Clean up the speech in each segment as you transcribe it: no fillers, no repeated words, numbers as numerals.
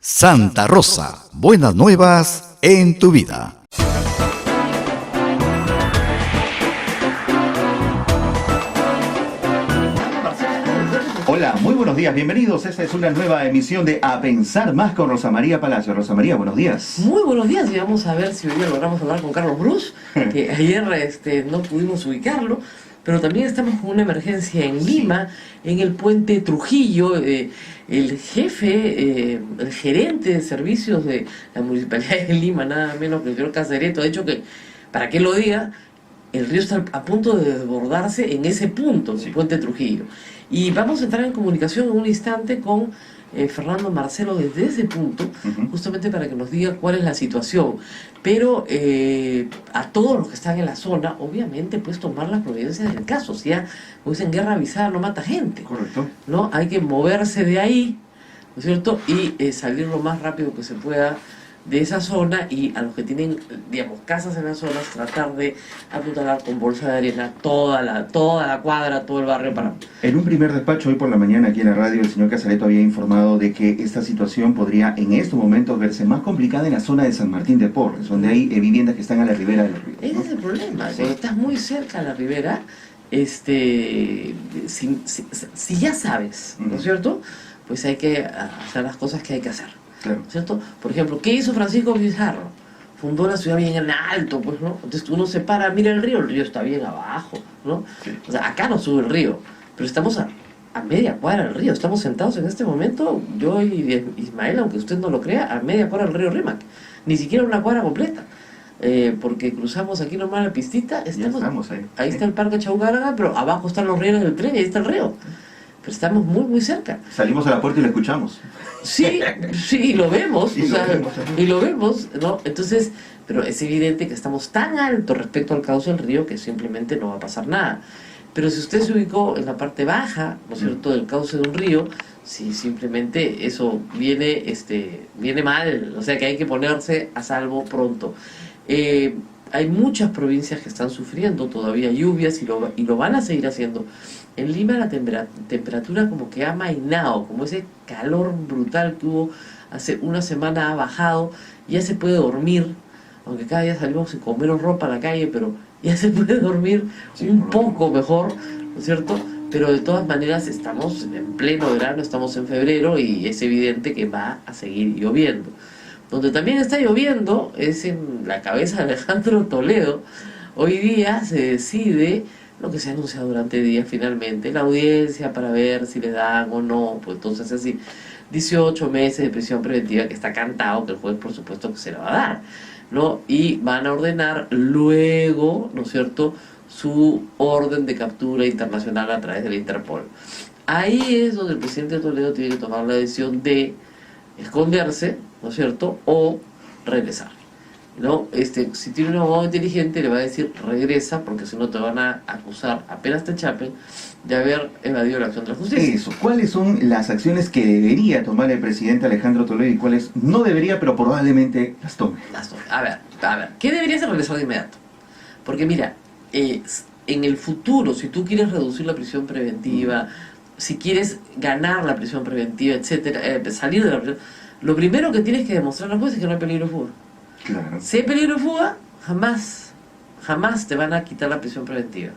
Santa Rosa, buenas nuevas en tu vida. Hola, muy buenos días, bienvenidos. Esta es una nueva emisión de A Pensar Más con Rosa María Palacio. Rosa María, buenos días. Muy buenos días, y vamos a ver si hoy día logramos hablar con Carlos Bruce, que ayer no pudimos ubicarlo, pero también estamos con una emergencia en Lima, en el puente Trujillo. El jefe, el gerente de servicios de la Municipalidad de Lima, nada menos que el señor Casareto, ha dicho que, para que lo diga, el río está a punto de desbordarse en ese punto, el puente Trujillo. Y vamos a entrar en comunicación en un instante con Fernando Marcelo desde ese punto, justamente para que nos diga cuál es la situación. Pero a todos los que están en la zona, obviamente, pues tomar las providencias del caso. Si ya, como dicen, guerra avisada no mata gente. Correcto. ¿No? Hay que moverse de ahí, ¿no es cierto? Y salir lo más rápido que se pueda de esa zona, y a los que tienen, digamos, casas en las zonas, tratar de apuntalar con bolsa de arena toda la cuadra, todo el barrio para... En un primer despacho hoy por la mañana aquí en la radio, el señor Casareto había informado de que esta situación podría en estos momentos verse más complicada en la zona de San Martín de Porres, donde hay viviendas que están a la ribera del río, ¿no? Ese es el problema, Sí. cuando estás muy cerca a la ribera, si ya sabes, ¿no es cierto? Pues hay que hacer las cosas que hay que hacer. Claro. ¿Cierto? Por ejemplo, ¿qué hizo Francisco Pizarro? Fundó la ciudad bien en alto, pues, ¿no? Entonces uno se para, mira el río está bien abajo, ¿no? Sí. O sea, acá no sube el río, pero estamos a media cuadra del río. Estamos sentados en este momento, yo y Ismael, aunque usted no lo crea, a media cuadra del río Rímac. Ni siquiera una cuadra completa. Porque cruzamos aquí nomás la pistita, Ya estamos ahí. ahí está el Parque Chaugáraga, pero abajo están los rieles del tren y ahí está el río. Pero estamos muy, muy cerca. Salimos a la puerta y lo escuchamos. Sí, y lo vemos, Y lo vemos, ¿no? Entonces, pero es evidente que estamos tan alto respecto al cauce del río que simplemente no va a pasar nada. Pero si usted se ubicó en la parte baja, ¿no es cierto?, del cauce de un río, si simplemente eso viene mal, o sea que hay que ponerse a salvo pronto. Hay muchas provincias que están sufriendo todavía lluvias y lo van a seguir haciendo. En Lima la temperatura como que ha amainado, como ese calor brutal que hubo hace una semana ha bajado, ya se puede dormir, aunque cada día salimos sin comer ropa a la calle, pero ya se puede dormir un poco mejor, ¿no es cierto? Pero de todas maneras estamos en pleno verano, estamos en febrero y es evidente que va a seguir lloviendo. Donde también está lloviendo es en la cabeza de Alejandro Toledo. Hoy día se decide lo que se ha anunciado durante el día finalmente, la audiencia para ver si le dan o no, pues entonces así, 18 meses de prisión preventiva, que está cantado, que el juez por supuesto que se la va a dar, ¿no? Y van a ordenar luego, ¿no es cierto?, su orden de captura internacional a través de la Interpol. Ahí es donde el presidente Toledo tiene que tomar la decisión de esconderse, ¿no es cierto?, o regresar, ¿no? Si tiene un abogado inteligente le va a decir regresa, porque si no te van a acusar, apenas te chapen, de haber evadido la acción de la justicia. Eso, ¿cuáles son las acciones que debería tomar el presidente Alejandro Toledo y cuáles no debería, pero probablemente las tome? A ver, ¿qué debería hacer? Regresar de inmediato. Porque mira, en el futuro, si tú quieres reducir la prisión preventiva, si quieres ganar la prisión preventiva, etcétera, salir de la prisión, lo primero que tienes que demostrar a los jueces es que no hay peligro de fuga. Claro. Si hay peligro de fuga, jamás te van a quitar la prisión preventiva,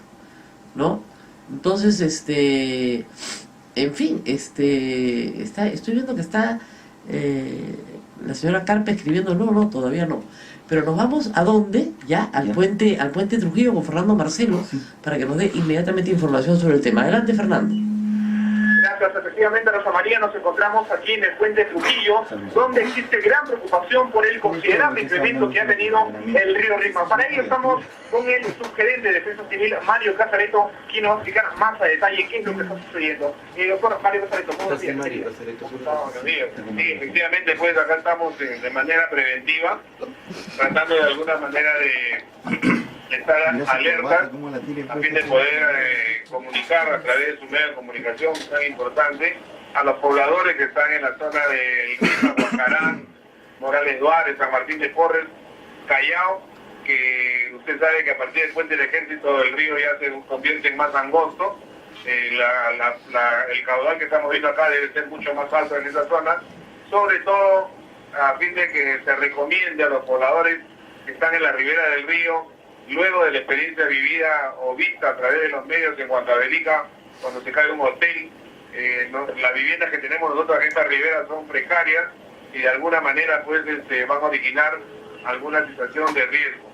¿no? Entonces, en fin, estoy viendo que está la señora Carpe escribiendo, no, todavía no. Pero nos vamos a dónde, al puente Trujillo con Fernando Marcelo, para que nos dé inmediatamente información sobre el tema. Adelante, Fernando. Gracias, efectivamente, Rosa María, nos encontramos aquí en el puente Trujillo, donde existe gran preocupación por el considerable incremento que ha tenido el río Rímac. Para ello estamos con el subgerente de Defensa Civil, Mario Casareto, quien nos va a explicar más a detalle qué es lo que está sucediendo. Doctor Mario Casareto, ¿cómo días? Mario Casareto, sí, efectivamente, pues acá estamos de manera preventiva, tratando de alguna manera de estar alertas a fin de poder comunicar a través de su medio de comunicación tan importante a los pobladores que están en la zona de Lima, Huacarán, Morales Duárez, San Martín de Porres, Callao, que usted sabe que a partir del puente del Ejército el río ya se convierte en más angosto. El caudal que estamos viendo acá debe ser mucho más alto en esa zona sobre todo a fin de que se recomiende a los pobladores que están en la ribera del río, luego de la experiencia vivida o vista a través de los medios en Huancavelica, cuando se cae un hotel, las viviendas que tenemos nosotros en esta ribera son precarias y de alguna manera pues van a originar alguna situación de riesgo.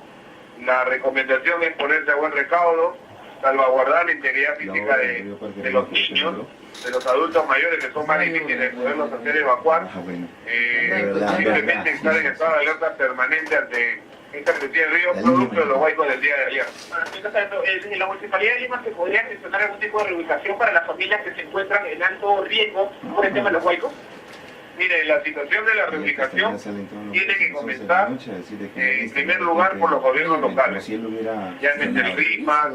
La recomendación es ponerse a buen recaudo, salvaguardar la integridad física de los niños, de los adultos mayores que son más difíciles de poderlos hacer evacuar, simplemente estar en estado de alerta permanente ante esta crecida del río, producto de los huaicos del día de ayer. En la Municipalidad de Lima se podría gestionar algún tipo de reubicación para las familias que se encuentran en alto riesgo por el tema de los huaicos. Mire, la situación de la reubicación tiene que comenzar en primer lugar por los gobiernos locales, llámese el RIMA,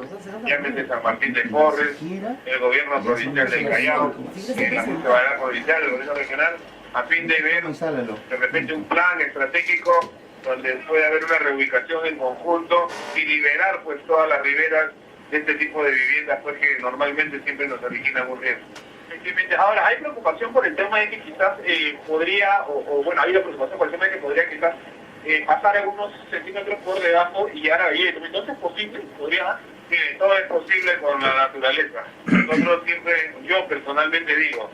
llámese San Martín de Porres, el gobierno provincial del Callao, la municipalidad provincial, el gobierno regional, a fin de ver de repente un plan estratégico donde puede haber una reubicación en conjunto y liberar pues todas las riberas de este tipo de viviendas pues que normalmente siempre nos originan un riesgo. Efectivamente. Ahora, hay preocupación por el tema de que quizás podría, bueno, hay una preocupación por el tema de que podría quizás pasar algunos centímetros por debajo y llegar a Villeto. Entonces, ¿es posible? ¿Podría? Mire, todo es posible con la naturaleza. Nosotros siempre, yo personalmente digo,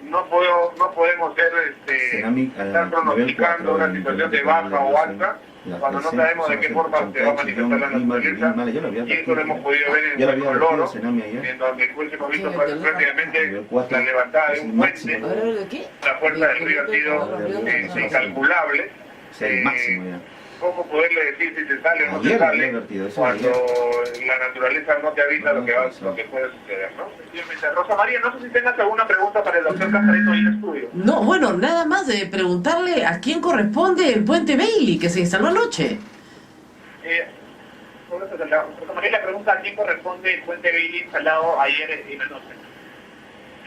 no podemos estar pronosticando una situación de baja o alta cuando no sabemos de qué forma se va a manifestar la naturaleza, y eso lo hemos podido ver en el Loro, en donde hemos visto prácticamente la levantada de un puente, la fuerza del río ha sido incalculable. ¿Cómo poderle decir si se sale o no se sale cuando la naturaleza no te avisa lo que puede suceder, ¿no? Efectivamente. Rosa María, no sé si tengas alguna pregunta para el doctor Casareto ahí en el estudio. No, bueno, nada más de preguntarle a quién corresponde el puente Bailey que se instaló anoche. Rosa María le pregunta a quién corresponde el puente Bailey instalado ayer en la noche.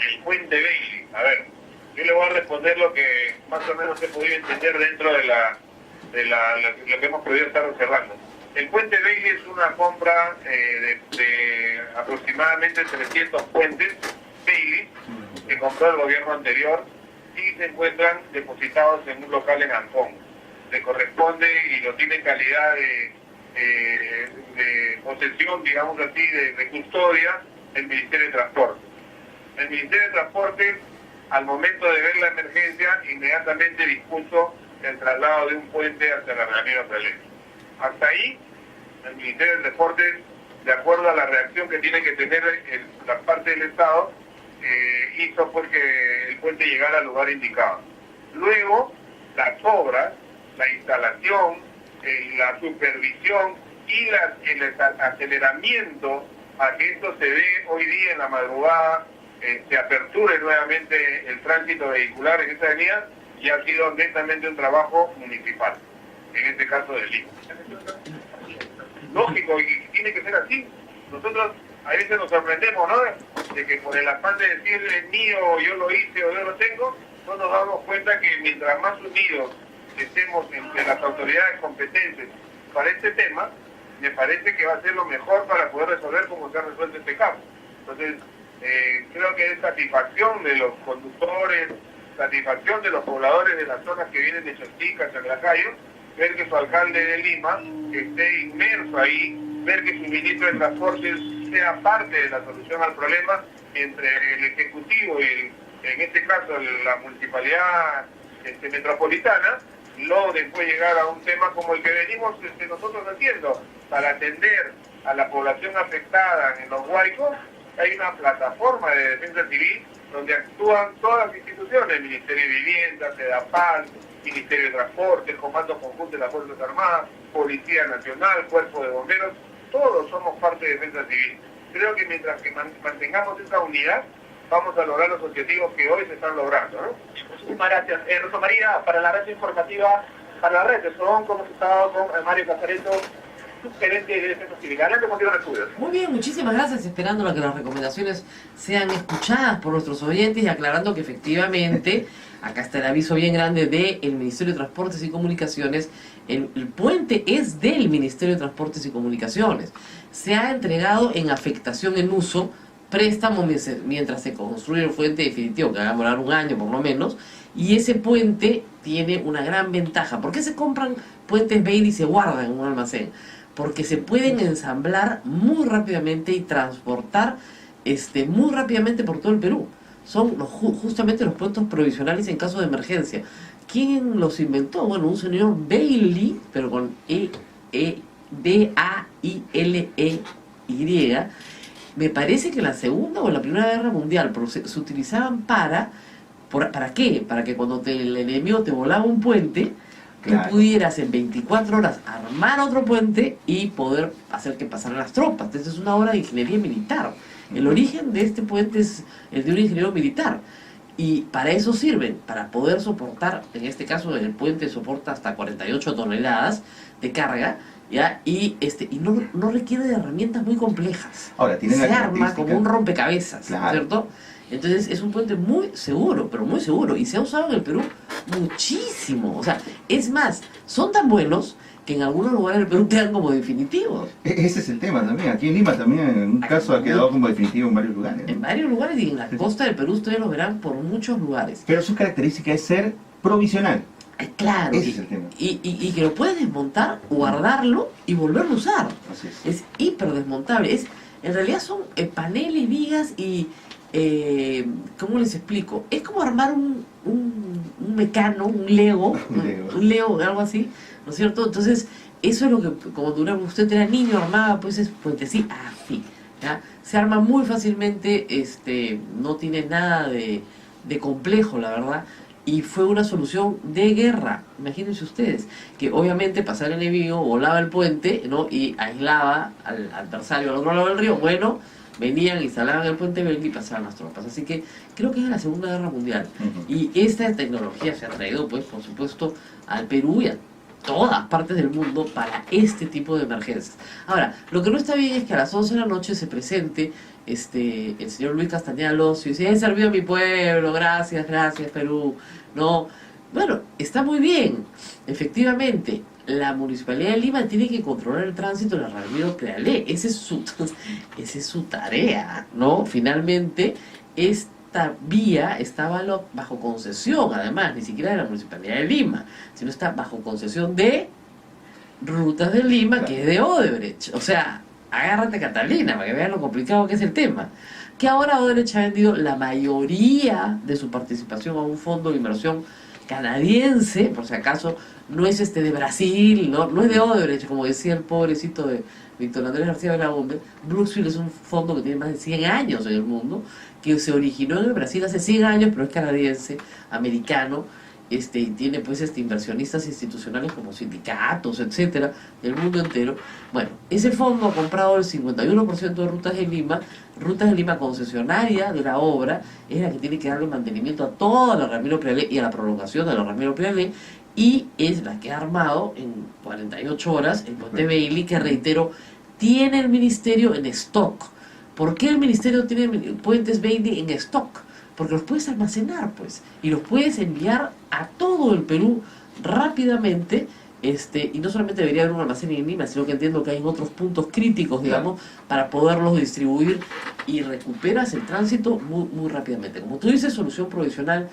El puente Bailey, a ver, yo le voy a responder lo que más o menos he podido entender dentro de lo que hemos podido estar observando. El puente Bailey es una compra de aproximadamente 300 puentes Bailey que compró el gobierno anterior y se encuentran depositados en un local en Ancón. Le corresponde y lo tiene en calidad de posesión, digamos así, de custodia el Ministerio de Transporte. El Ministerio de Transporte, al momento de ver la emergencia, inmediatamente dispuso el traslado de un puente hacia la Ramiro Prelé. Hasta ahí, el Ministerio de Transporte, de acuerdo a la reacción que tiene que tener la parte del Estado, hizo pues que el puente llegara al lugar indicado. Luego, las obras, la instalación, la supervisión y el aceleramiento a que esto se dé hoy día en la madrugada, se aperture nuevamente el tránsito vehicular en esta avenida, y ha sido netamente un trabajo municipal, en este caso de Lima. Lógico, y tiene que ser así. Nosotros a veces nos sorprendemos, ¿no?, de que por el afán de decir es mío, yo lo hice o yo lo tengo, no nos damos cuenta que mientras más unidos estemos entre las autoridades competentes para este tema, me parece que va a ser lo mejor para poder resolver como se ha resuelto este caso. Entonces, creo que es satisfacción de los conductores, satisfacción de los pobladores de las zonas que vienen de Chontica, Chaclacayo, ver que su alcalde de Lima esté inmerso ahí, ver que su ministro de Transportes sea parte de la solución al problema entre el Ejecutivo y, en este caso, la Municipalidad Metropolitana, logren después llegar a un tema como el que venimos nosotros haciendo, para atender a la población afectada en los huaicos. Hay una plataforma de defensa civil donde actúan todas las instituciones, Ministerio de Vivienda, SEDAPAL, Ministerio de Transporte, Comando Conjunto de las Fuerzas Armadas, Policía Nacional, Cuerpo de Bomberos, todos somos parte de defensa civil. Creo que mientras que mantengamos esa unidad, vamos a lograr los objetivos que hoy se están logrando, ¿no? Muchísimas gracias. Rosa María, para la red informativa, para la red de SON, hemos estado con Mario Casareto, subgerente de Defensa Civil. Adelante, contigo en estudios. Muy bien, muchísimas gracias, esperando a que las recomendaciones sean escuchadas por nuestros oyentes y aclarando que efectivamente, acá está el aviso bien grande del Ministerio de Transportes y Comunicaciones, el puente es del Ministerio de Transportes y Comunicaciones. Se ha entregado en afectación en uso, préstamo mientras se construye el puente definitivo, que va a demorar un año por lo menos, Y ese puente tiene una gran ventaja. ¿Por qué se compran puentes Bailey y se guardan en un almacén? Porque se pueden ensamblar muy rápidamente y transportar muy rápidamente por todo el Perú. Son justamente los puestos provisionales en caso de emergencia. ¿Quién los inventó? Bueno, un señor Bailey, pero con B-A-I-L-E-Y. Me parece que en la Segunda o en la Primera Guerra Mundial, pero se utilizaban ¿para qué? Para que cuando el enemigo te volaba un puente, Claro. tú pudieras en 24 horas armar otro puente y poder hacer que pasaran las tropas. Entonces es una obra de ingeniería militar. El origen de este puente es el de un ingeniero militar. Y para eso sirven, para poder soportar, en este caso el puente soporta hasta 48 toneladas de carga, ¿ya? Y no requiere de herramientas muy complejas. Ahora, tiene la Se arma característica- como un rompecabezas, Claro. ¿cierto? Entonces es un puente muy seguro, pero muy seguro. Y se ha usado en el Perú muchísimo. O sea, es más, son tan buenos que en algunos lugares del Perú quedan como definitivos. Ese es el tema también. Aquí en Lima también, en un caso, ha quedado como definitivo en varios lugares, ¿no? En varios lugares y en la costa del Perú ustedes lo verán por muchos lugares. Pero su característica es ser provisional. Claro, Ese es el tema. y que lo puedes desmontar, guardarlo y volverlo a usar. Así es. Es hiper desmontable. En realidad son paneles, vigas y... ¿cómo les explico? Es como armar un mecano, un Lego, un Lego, algo así, ¿no es cierto? Entonces, eso es lo que, como usted era niño, armaba pues es puentecito, así, ¿ya? Se arma muy fácilmente, no tiene nada de complejo, la verdad. Y fue una solución de guerra, imagínense ustedes, que obviamente pasaba el enemigo, volaba el puente, ¿no? Y aislaba al adversario al otro lado del río. Bueno, venían, instalaban el puente Bailey y pasaban las tropas. Así que creo que es la Segunda Guerra Mundial. Y esta tecnología se ha traído, pues, por supuesto, al Perú y a todas partes del mundo para este tipo de emergencias. Ahora, lo que no está bien es que a las 11 de la noche se presente el señor Luis Castañeda Locio y dice: he servido a mi pueblo, gracias, gracias Perú. No, bueno, está muy bien, efectivamente. La Municipalidad de Lima tiene que controlar el tránsito en la Ramiro Prealé. Esa es su tarea, ¿no? Finalmente, esta vía está bajo concesión, además, ni siquiera de la Municipalidad de Lima, sino está bajo concesión de Rutas de Lima, que es de Odebrecht. O sea, agárrate Catalina, para que vean lo complicado que es el tema. Que ahora Odebrecht ha vendido la mayoría de su participación a un fondo de inversión canadiense, por si acaso, no es de Brasil, no es de Odebrecht, como decía el pobrecito de Víctor Andrés García Belaúnde. Brookfield es un fondo que tiene más de 100 años en el mundo, que se originó en el Brasil hace 100 años, pero es canadiense, americano, y tiene pues inversionistas institucionales como sindicatos, etcétera, del mundo entero. Bueno, ese fondo ha comprado el 51% de Rutas de Lima. Rutas de Lima, concesionaria de la obra, es la que tiene que darle mantenimiento a toda la Ramiro Prealé y a la prolongación de la Ramiro Prealé, y es la que ha armado en 48 horas el puente Bailey, que, reitero, tiene el ministerio en stock. ¿Por qué el ministerio tiene puentes Bailey en stock? Porque los puedes almacenar, pues, y los puedes enviar a todo el Perú rápidamente, y no solamente debería haber un almacén en Lima, sino que entiendo que hay en otros puntos críticos, digamos, para poderlos distribuir, y recuperas el tránsito muy, muy rápidamente. Como tú dices, solución provisional,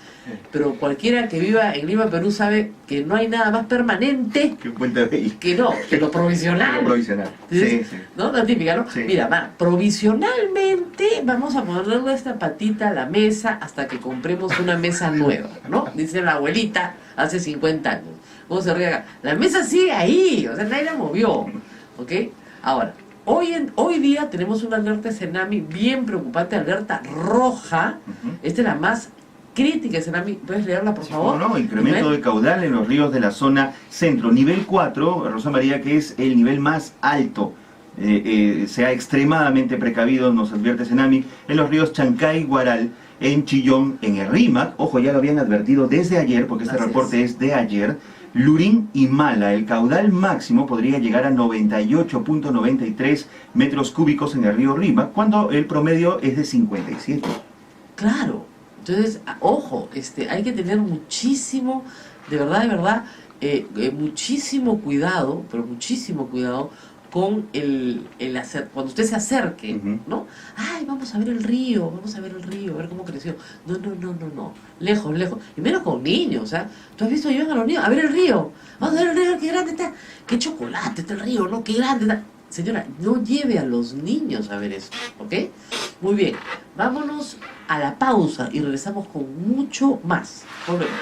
pero cualquiera que viva en Lima, Perú, sabe que no hay nada más permanente ¿Qué cuenta Bailey? que lo provisional. Lo provisional. Entonces, Sí, sí. ¿no? La típica, ¿no? Sí. Mira, provisionalmente vamos a ponerle esta patita a la mesa hasta que compremos una mesa nueva, ¿no? Dice la abuelita hace 50 años. ¿Cómo se ríe acá? La mesa sigue ahí, o sea, nadie la movió, ¿ok? Ahora, hoy día tenemos una alerta de tsunami bien preocupante, alerta roja. Esta es la más crítica de tsunami. ¿Puedes leerla, por favor? No, incremento de caudal en los ríos de la zona centro. Nivel 4, Rosa María, que es el nivel más alto. Sea extremadamente precavido, nos advierte Senami, en los ríos Chancay, Guaral, en Chillón, en el Rímac. Ojo, ya lo habían advertido desde ayer, porque este reporte es de ayer. Lurín y Mala, el caudal máximo podría llegar a 98.93 metros cúbicos en el río Rímac, cuando el promedio es de 57. Claro. Entonces, ojo, hay que tener muchísimo, de verdad, muchísimo cuidado, pero muchísimo cuidado, con cuando usted se acerque, Ujú. ¿no? Ay, vamos a ver el río, a ver cómo creció. No. Lejos. Y menos con niños, ¿ah? ¿Tú has visto llevan a los niños? A ver el río. Vamos a ver el río, qué grande está. Qué chocolate está el río, ¿no? Qué grande está. Señora, no lleve a los niños a ver eso, ¿ok? Muy bien, vámonos a la pausa y regresamos con mucho más. Volvemos.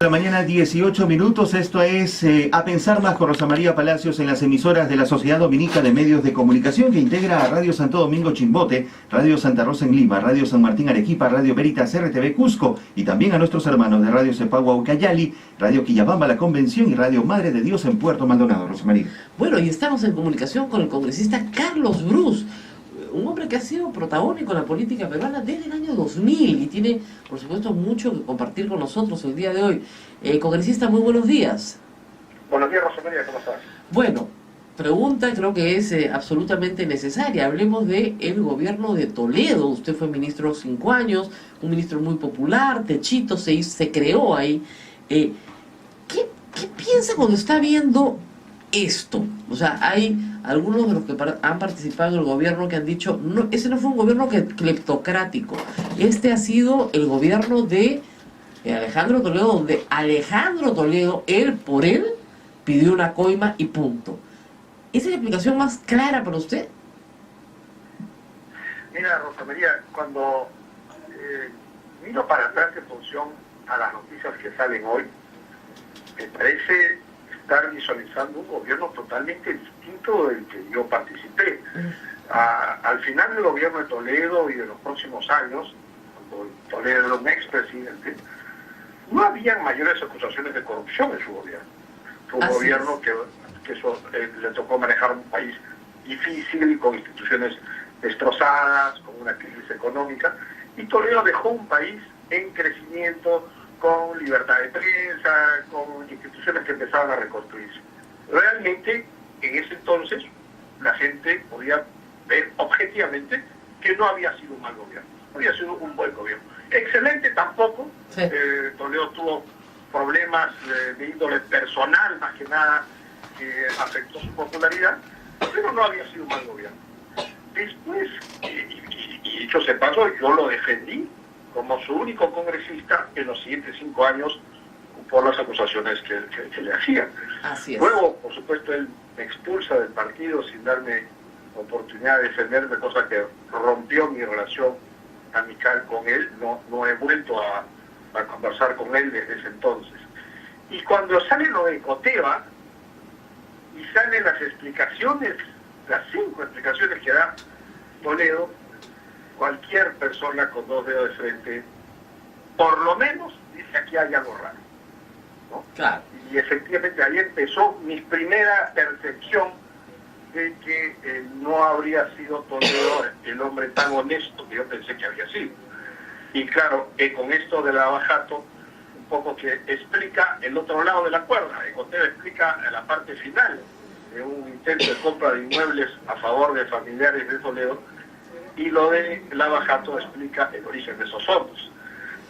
La mañana 18 minutos, esto es A Pensar Más con Rosa María Palacios en las emisoras de la Sociedad Dominica de Medios de Comunicación que integra a Radio Santo Domingo Chimbote, Radio Santa Rosa en Lima, Radio San Martín Arequipa, Radio Veritas RTV Cusco y también a nuestros hermanos de Radio Cepagua Ucayali, Radio Quillabamba La Convención y Radio Madre de Dios en Puerto Maldonado. Rosa María. Bueno, y estamos en comunicación con el congresista Carlos Brus, un hombre que ha sido protagónico en la política peruana desde el año 2000 y tiene, por supuesto, mucho que compartir con nosotros el día de hoy. Congresista, muy buenos días. Buenos días, Rosa María, ¿cómo estás? Bueno, pregunta creo que es absolutamente necesaria. Hablemos de el gobierno de Toledo. Usted fue ministro 5 años, un ministro muy popular, Techito se creó ahí. ¿Qué piensa cuando está viendo esto? O sea, hay algunos de los que han participado en el gobierno que han dicho, no, ese no fue un gobierno cleptocrático, este ha sido el gobierno de Alejandro Toledo, donde Alejandro Toledo, él por él, pidió una coima y punto. ¿Esa es la explicación más clara para usted? Mira, Rosa María, cuando miro para atrás en función a las noticias que salen hoy, me parece estar visualizando un gobierno totalmente distinto del que yo participé. Al final del gobierno de Toledo y de los próximos años, cuando Toledo era un expresidente, no había mayores acusaciones de corrupción en su gobierno. Fue un gobierno que le tocó manejar un país difícil, con instituciones destrozadas, con una crisis económica, y Toledo dejó un país en crecimiento, con libertad de prensa, con instituciones que empezaban a reconstruirse. Realmente, en ese entonces, la gente podía ver objetivamente que no había sido un mal gobierno, había sido un buen gobierno. Excelente tampoco, Sí. Toledo tuvo problemas de índole personal, más que nada, que afectó su popularidad, pero no había sido un mal gobierno. Después, y dicho se pasó, yo lo defendí como su único congresista en los siguientes 5 años por las acusaciones que le hacían. Así es. Luego, por supuesto, él me expulsa del partido sin darme oportunidad de defenderme, cosa que rompió mi relación amical con él. No he vuelto a conversar con él desde ese entonces. Y cuando sale lo de Coteva, y salen las explicaciones, las 5 explicaciones que da Toledo, cualquier persona con 2 dedos de frente, por lo menos dice aquí hay algo raro, ¿no? Claro. Y efectivamente ahí empezó mi primera percepción de que no habría sido Toledo el hombre tan honesto que yo pensé que había sido. Y claro, con esto de la Bajato, un poco que explica el otro lado de la cuerda. Coteva explica la parte final de un intento de compra de inmuebles a favor de familiares de Toledo, y lo de la Bajato explica el origen de esos fondos.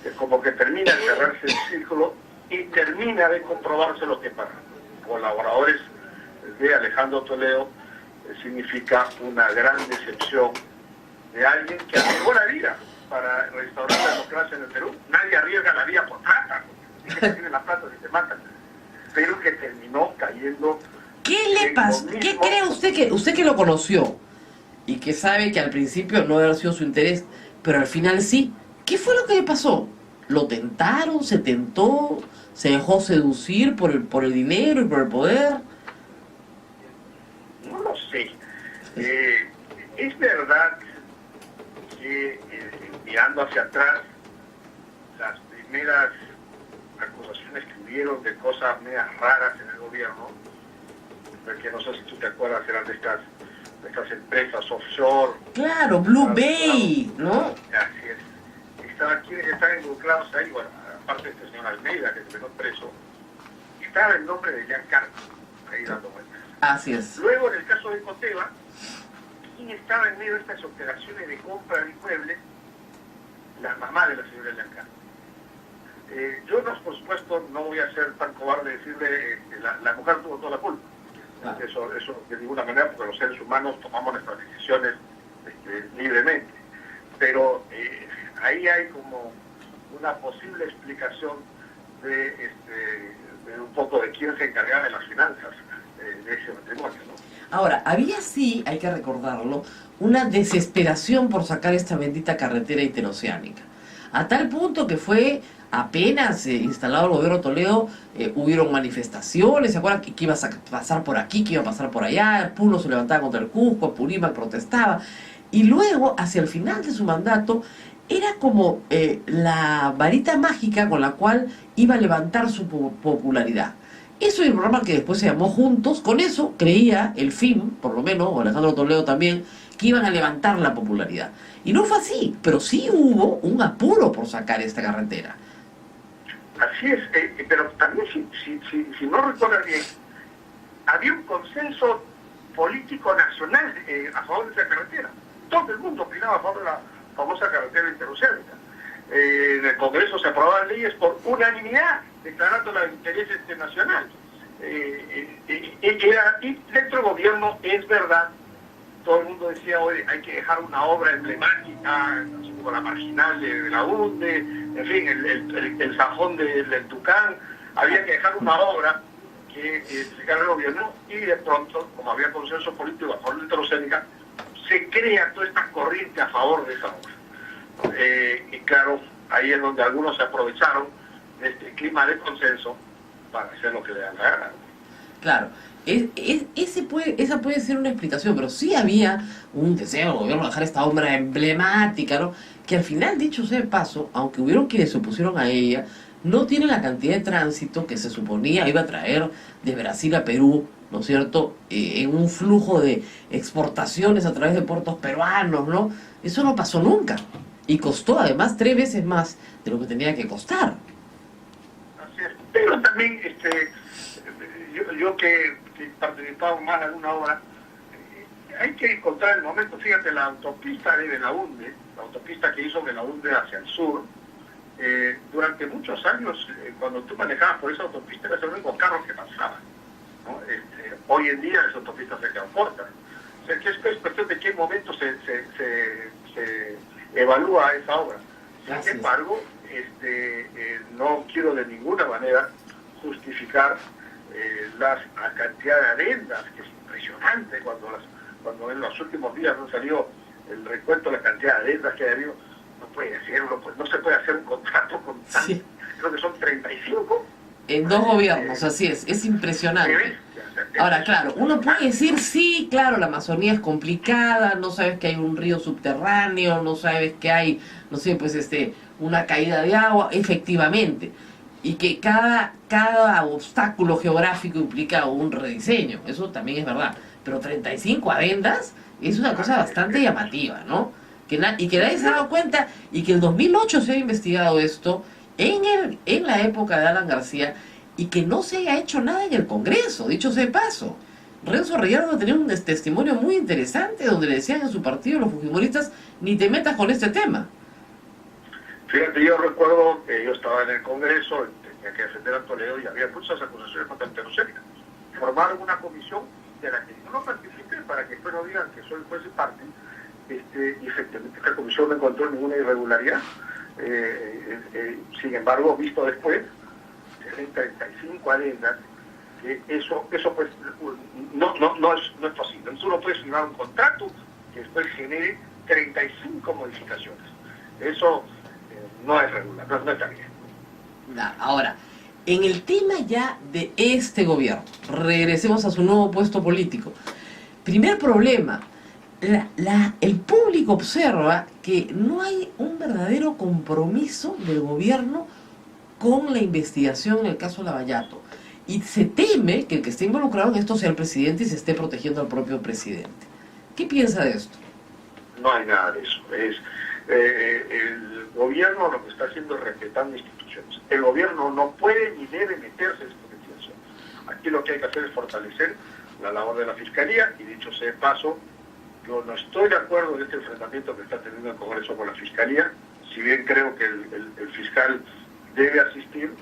Es como que termina de cerrarse el círculo y termina de comprobarse lo que para colaboradores de Alejandro Toledo significa una gran decepción de alguien que arriesgó la vida para restaurar la democracia en el Perú. Nadie arriesga la vida por plata, porque que tiene la plata y te matan, pero que terminó cayendo. ¿Qué le pasó? ¿Qué cree usted que lo conoció y que sabe que al principio no había sido su interés, pero al final sí? ¿Qué fue lo que le pasó? ¿Lo tentaron? ¿Se tentó? ¿Se dejó seducir por el dinero y por el poder? No lo sé. Es verdad que mirando hacia atrás, las primeras acusaciones que hubieron de cosas medias raras en el gobierno, que no sé si tú te acuerdas, eran de estas empresas offshore. Claro, Blue Bay, ¿no? Así es. Estaban involucrados ahí, bueno, aparte de este señor Almeida, que terminó preso, estaba el nombre de Giancarlo ahí dando vueltas. Así es. Luego, en el caso de Coteva, ¿quién estaba en medio de estas operaciones de compra de inmuebles? La mamá de la señora Giancarlo. Yo, por supuesto, no voy a ser tan cobarde de decirle que la mujer tuvo toda la culpa. Claro. Eso de ninguna manera, porque los seres humanos tomamos nuestras decisiones libremente. Pero ahí hay como una posible explicación de un poco de quién se encargaba de las finanzas de ese matrimonio, ¿no? Ahora, había sí, hay que recordarlo, una desesperación por sacar esta bendita carretera interoceánica. A tal punto que fue apenas instalado el gobierno Toledo, hubieron manifestaciones, ¿se acuerdan? Que iba a pasar por aquí, que iba a pasar por allá, Puno se levantaba contra el Cusco, Apurímac protestaba, y luego, hacia el final de su mandato, era como la varita mágica con la cual iba a levantar su popularidad. Eso es el programa que después se llamó Juntos. Con eso creía el FIM, por lo menos, o Alejandro Toledo también, que iban a levantar la popularidad. Y no fue así, pero sí hubo un apuro por sacar esta carretera. Así es, pero también, si no recuerdo bien, había un consenso político nacional a favor de esa carretera. Todo el mundo opinaba a favor de la famosa carretera interoceánica. En el Congreso se aprobaban leyes por unanimidad, declarando el interés nacional. Y dentro del gobierno, es verdad, todo el mundo decía, oye, hay que dejar una obra emblemática, como la marginal de la UNDE, en fin, el sajón del Tucán, había que dejar una obra que explicara el gobierno, y de pronto, como había consenso político a favor de la interoceánica, se crea toda esta corriente a favor de esa obra. Y claro, ahí es donde algunos se aprovecharon de este clima de consenso para hacer lo que le dan la gana. Claro, esa puede ser una explicación, pero sí había un deseo del gobierno de dejar esta obra emblemática, ¿no? Que al final, dicho sea de paso, aunque hubieron quienes se opusieron a ella, no tiene la cantidad de tránsito que se suponía iba a traer de Brasil a Perú, ¿no es cierto?, en un flujo de exportaciones a través de puertos peruanos, ¿no? Eso no pasó nunca. Y costó además 3 veces más de lo que tenía que costar. Así es. Pero también, yo que participaba más en alguna obra, hay que encontrar el momento. Fíjate, la autopista de Belaúnde, la autopista que hizo Belaúnde hacia el sur, durante muchos años, cuando tú manejabas por esa autopista, eras el único carro que pasaba, ¿no? Hoy en día esa autopista se queda corta. O sea, que es cuestión de qué momento se evalúa esa obra. Sin embargo, no quiero de ninguna manera justificar la cantidad de adendas, que es impresionante cuando en los últimos días no salió el recuento de la cantidad de adendas que ha habido. No se puede hacer un contrato con tanto, creo que son 35. En 2 gobiernos, así es impresionante. Ahora, claro, uno puede decir, sí, claro, la Amazonía es complicada, no sabes que hay un río subterráneo, no sabes que hay, no sé, pues una caída de agua, efectivamente, y que cada obstáculo geográfico implica un rediseño, eso también es verdad, pero 35 adendas es una cosa bastante llamativa, ¿no? Y que nadie se ha dado cuenta, y que en 2008 se ha investigado esto en la época de Alan García, y que no se haya hecho nada en el Congreso, dicho sea de paso. Renzo Reyardo tenía un testimonio muy interesante donde le decían en su partido los fujimoristas, ni te metas con este tema. Fíjate, yo recuerdo que yo estaba en el Congreso, tenía que defender a Toledo y había muchas acusaciones contra el interoceánica. Formaron una comisión de la que yo no participé para que después no digan que soy juez y parte, y efectivamente esta comisión no encontró ninguna irregularidad. Sin embargo, visto después, en 35 adendas, que eso pues no es posible. Tú no puedes firmar un contrato que después genere 35 modificaciones. Eso no es regular, no está bien. Ahora, en el tema ya de este gobierno, regresemos a su nuevo puesto político. Primer problema, el público observa que no hay un verdadero compromiso del gobierno con la investigación en el caso Lavallato, y se teme que el que esté involucrado en esto sea el presidente y se esté protegiendo al propio presidente. ¿Qué piensa de esto? No hay nada de eso. El gobierno lo que está haciendo es respetando instituciones. El gobierno no puede ni debe meterse en esta investigación. Aquí lo que hay que hacer es fortalecer la labor de la Fiscalía, y dicho sea de paso, yo no estoy de acuerdo en este enfrentamiento que está teniendo el Congreso con la Fiscalía. Si bien creo que el fiscal debe asistir,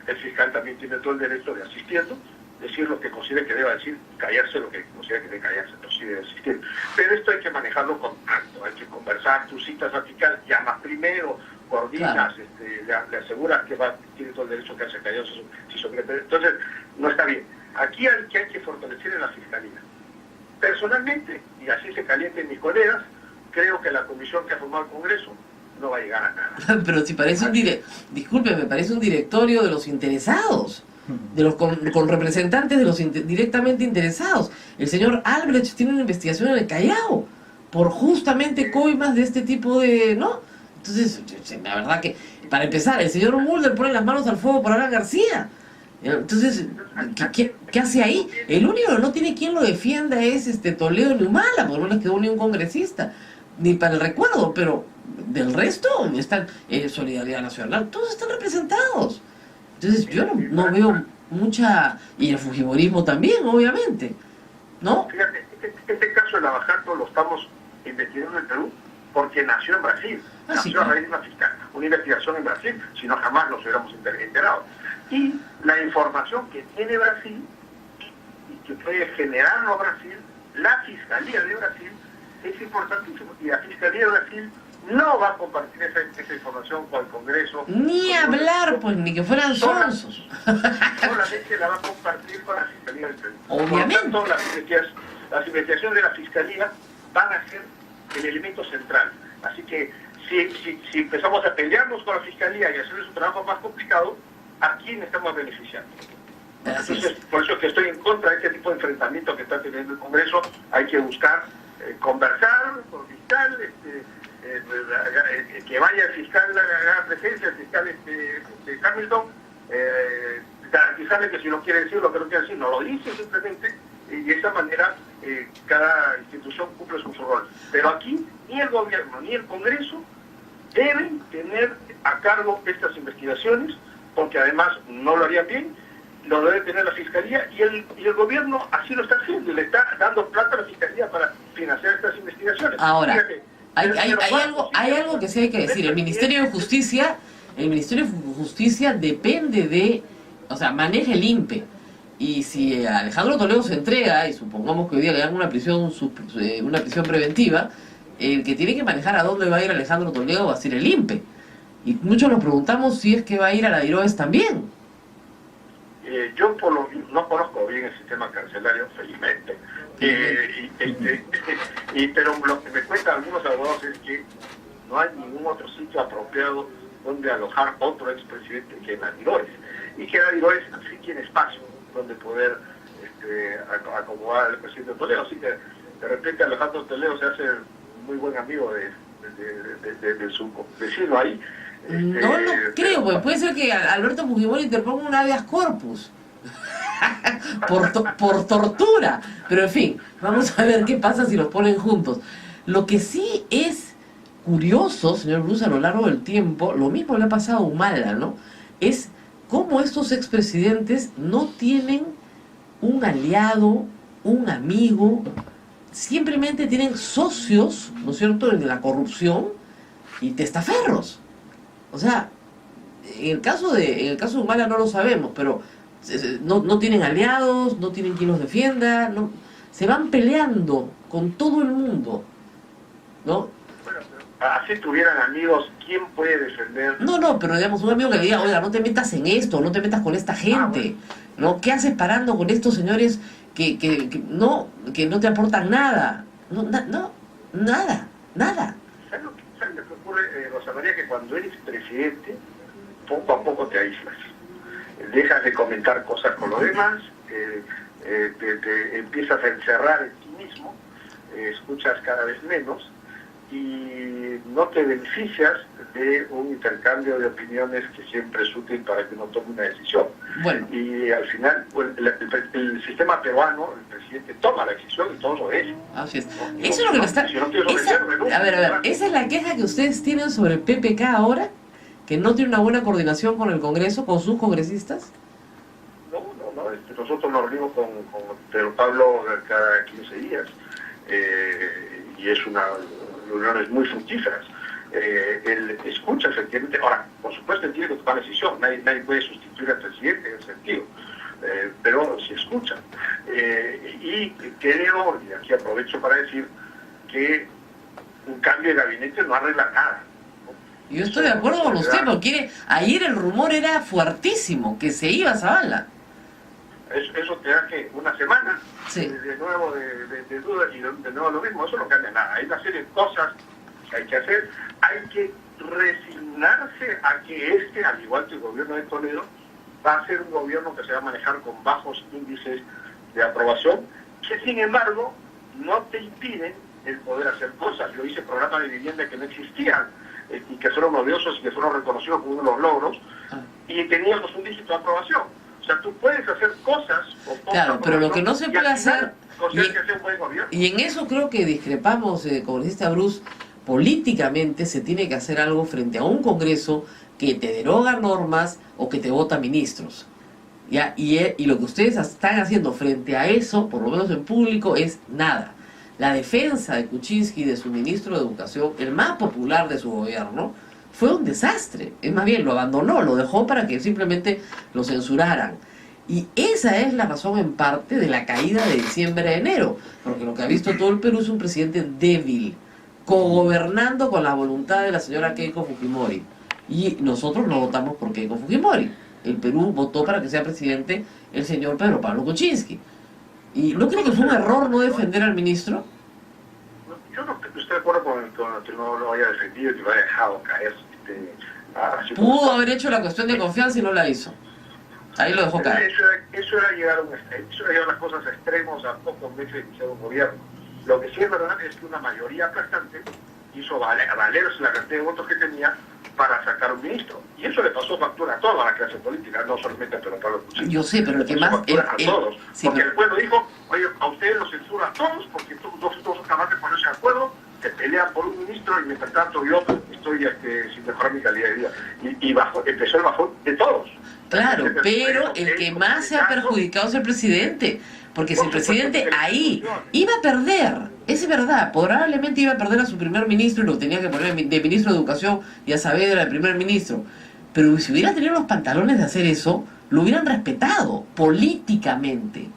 el fiscal también tiene todo el derecho de asistirlo, decir lo que considere que deba decir, callarse lo que considere que debe callarse, no sí debe existir. Pero esto hay que manejarlo con tacto, hay que conversar, tú citas al fiscal, llamas primero, coordinas, le aseguras que tiene todo el derecho a quedarse callado si somete. Entonces, no está bien. Aquí hay que fortalecer en la fiscalía. Personalmente, y así se calienten mis colegas, creo que la comisión que ha formado el Congreso no va a llegar a nada. Pero si parece disculpe, me parece un directorio de los interesados, de los con representantes de los directamente interesados. El señor Albrecht tiene una investigación en el Callao por justamente coimas de este tipo de, ¿no? Entonces, la verdad que, para empezar, el señor Mulder pone las manos al fuego por Alan García. Entonces, ¿qué hace ahí? El único que no tiene quien lo defienda es Toledo ni Humala, porque no les quedó ni un congresista, ni para el recuerdo, pero del resto están Solidaridad Nacional, todos están representados. Entonces yo no veo mucha, y el fujimorismo también, obviamente, ¿no? Fíjate, este caso de Lavajato lo estamos investigando en Perú porque nació en Brasil, nació a raíz de una investigación en Brasil, si no jamás nos hubiéramos enterado. Y la información que tiene Brasil y que puede generarlo Brasil, la Fiscalía de Brasil, es importantísimo. Y la Fiscalía de Brasil no va a compartir esa información con el Congreso. Ni hablar, pues, ni que fueran sonsos. Solamente la va a compartir con la Fiscalía del Perú. Obviamente. Por lo tanto, las investigaciones de la Fiscalía van a ser el elemento central. Así que si empezamos a pelearnos con la Fiscalía y hacerles un trabajo más complicado, ¿a quién estamos beneficiando? Entonces, por eso que estoy en contra de este tipo de enfrentamiento que está teniendo el Congreso. Hay que buscar conversar con el fiscal, que vaya el fiscal a la presencia, el fiscal Hamilton, garantizarle que si no quiere decir lo que no quiere decir, no lo dice simplemente, y de esa manera cada institución cumple su rol. Pero aquí ni el gobierno ni el Congreso deben tener a cargo estas investigaciones, porque además no lo harían bien, lo debe tener la Fiscalía, y el gobierno así lo está haciendo, le está dando plata a la Fiscalía para financiar estas investigaciones. Ahora, fíjate, hay algo que sí hay que decir. El Ministerio de Justicia depende de, o sea, maneja el INPE. Y si Alejandro Toledo se entrega, y supongamos que hoy día le dan una prisión preventiva, el que tiene que manejar a dónde va a ir Alejandro Toledo va a ser el INPE. Y muchos nos preguntamos si es que va a ir a la DIROES también. Yo no conozco bien el sistema carcelario, felizmente. Pero lo que me cuentan algunos abogados es que no hay ningún otro sitio apropiado donde alojar otro expresidente que en la DIROES. Y que la DIROES sí tiene espacio donde poder acomodar al presidente Toledo. Así que de repente Alejandro Toledo se hace muy buen amigo de su vecino ahí. No lo creo, pues puede ser que Alberto Fujimori interponga un habeas corpus por tortura, pero en fin, vamos a ver qué pasa si los ponen juntos. Lo que sí es curioso, señor Bruce, a lo largo del tiempo, lo mismo le ha pasado a Humala, ¿no? Es cómo estos expresidentes no tienen un aliado, un amigo, simplemente tienen socios, ¿no es cierto?, en la corrupción y testaferros. O sea, en el caso de Humala no lo sabemos, pero no tienen aliados, no tienen quien los defienda, no, se van peleando con todo el mundo, ¿no? Bueno, pero así tuvieran amigos, ¿quién puede defender? No, pero digamos, un amigo que le diga, oiga, no te metas en esto, no te metas con esta gente, ¿no? ¿Qué haces parando con estos señores que no te aportan nada? Nada. ¿Sabes lo que ocurre, Rosa María? Que cuando eres presidente, poco a poco te aíslas. Dejas de comentar cosas con los demás, te empiezas a encerrar en ti mismo, escuchas cada vez menos y no te beneficias de un intercambio de opiniones que siempre es útil para que uno tome una decisión. Bueno. Y al final, pues, el sistema peruano, el presidente toma la decisión y todos obedecen. Así es. Eso es lo que le está... A ver, esa es la queja que ustedes tienen sobre el PPK ahora, que no tiene una buena coordinación con el Congreso, con sus congresistas. No, nosotros nos reunimos con Pedro Pablo cada 15 días y es reuniones muy fructíferas. Él escucha efectivamente. Ahora, por supuesto, él tiene que tomar decisión. Nadie puede sustituir al presidente en ese sentido. pero se escuchan. Y creo, y aquí aprovecho para decir, que un cambio de gabinete no arregla nada. Yo estoy de acuerdo con usted, porque ayer el rumor era fuertísimo, que se iba a Zavala. Eso te da que una semana Sí. de nuevo de dudas y de nuevo lo mismo, eso no cambia nada. Hay una serie de cosas que hay que hacer. Hay que resignarse a que al igual que el gobierno de Toledo, va a ser un gobierno que se va a manejar con bajos índices de aprobación, que sin embargo no te impiden el poder hacer cosas. Yo hice programas de vivienda que no existían y que fueron odiosos y que fueron reconocidos como uno de los logros, y teníamos un dígito de aprobación. O sea, tú puedes hacer cosas o Claro, pero lo que no se puede hacer, y en y eso creo que discrepamos, congresista Bruce, políticamente se tiene que hacer algo frente a un Congreso que te deroga normas o que te vota ministros. ¿Ya? Y lo que ustedes están haciendo frente a eso, por lo menos en público, es nada. La defensa de Kuczynski, de su ministro de Educación, el más popular de su gobierno, fue un desastre. Es más bien, lo abandonó, lo dejó para que simplemente lo censuraran. Y esa es la razón en parte de la caída de diciembre a enero, porque lo que ha visto todo el Perú es un presidente débil, cogobernando con la voluntad de la señora Keiko Fujimori. Y nosotros no votamos por Keiko Fujimori. El Perú votó para que sea presidente el señor Pedro Pablo Kuczynski. ¿Y no cree que fue un error no defender al ministro? Yo no estoy de acuerdo con que no lo haya defendido y que lo haya dejado caer. Pudo haber hecho la cuestión de confianza y no la hizo. Ahí lo dejó caer. Eso era llegar a las cosas extremos a pocos meses de iniciar un gobierno. Lo que sí es verdad es que una mayoría aplastante hizo valerse la cantidad de votos que tenía para sacar un ministro. Y eso le pasó factura a toda la clase política, no solamente a Pedro Pablo Kuczynski. Yo sé, pero el que más... A todos. Sí, porque pero... el pueblo dijo, oye, a ustedes los censura a todos, porque todos son capaces de ponerse de acuerdo, se pelean por un ministro y mientras tanto yo estoy sin mejorar mi calidad de vida. Y empezó el bajón de todos. Claro, pero el que más se ha perjudicado es el presidente. Porque si el presidente ahí iba a perder, es verdad, probablemente iba a perder a su primer ministro y lo tenía que poner de ministro de Educación y a Saavedra de primer ministro. Pero si hubiera tenido los pantalones de hacer eso, lo hubieran respetado políticamente.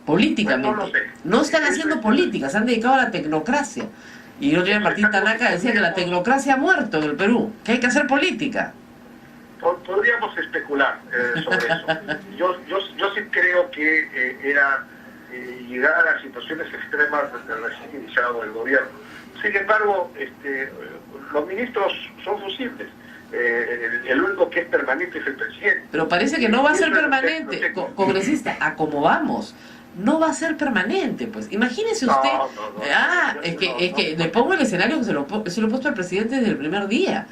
Políticamente. No están haciendo política, se han dedicado a la tecnocracia. Y el otro día Martín Tanaka decía que la tecnocracia ha muerto en el Perú, que hay que hacer política. Podríamos especular sobre eso. Yo sí creo que era llegar a situaciones extremas desde el recién iniciado del gobierno. Sin embargo, los ministros son fusibles. El único que es permanente es el presidente. Pero parece que no va a ser permanente, congresista, a como vamos. No va a ser permanente, pues. Imagínese usted... es que le pongo el escenario que se lo he puesto al presidente desde el primer día.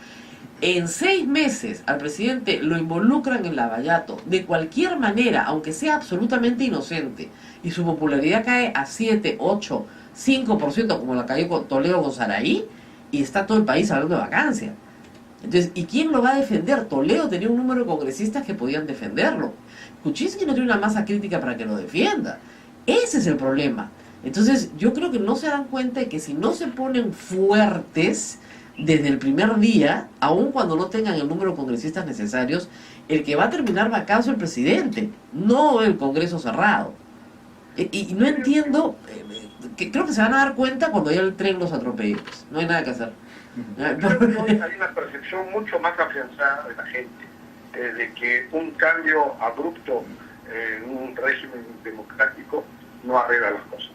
En 6 meses al presidente lo involucran en Lavallato, de cualquier manera, aunque sea absolutamente inocente, y su popularidad cae a 7, 8, 5%, como la cayó con Toledo con Saraí, y está todo el país hablando de vacancia. Entonces, ¿y quién lo va a defender? Toledo tenía un número de congresistas que podían defenderlo. Kuczynski no tiene una masa crítica para que lo defienda. Ese es el problema. Entonces, yo creo que no se dan cuenta de que si no se ponen fuertes desde el primer día, aun cuando no tengan el número de congresistas necesarios, el que va a terminar vacado es el presidente, no el Congreso cerrado. Y no entiendo, creo que se van a dar cuenta cuando ya el tren los atropelle. Pues. No hay nada que hacer. Creo que hoy hay una percepción mucho más afianzada de la gente, de que un cambio abrupto en un régimen democrático no arregla las cosas.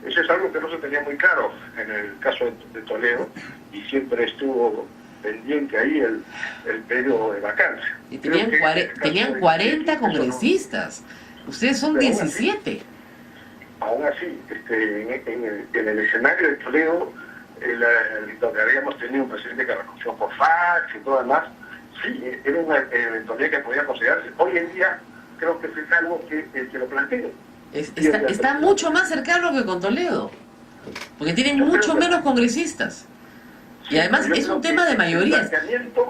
Eso es algo que no se tenía muy claro en el caso de Toledo y siempre estuvo pendiente ahí el periodo de vacancia. Y tenían 40 congresistas. Ustedes son 17. Aún así, en el escenario de Toledo, donde habíamos tenido un presidente que reconoció por fax y todo demás, sí, era una eventualidad que podía considerarse. Hoy en día creo que es algo que lo planteo. Está mucho más cercano que con Toledo, porque tienen mucho menos congresistas. Y además es un tema de mayorías.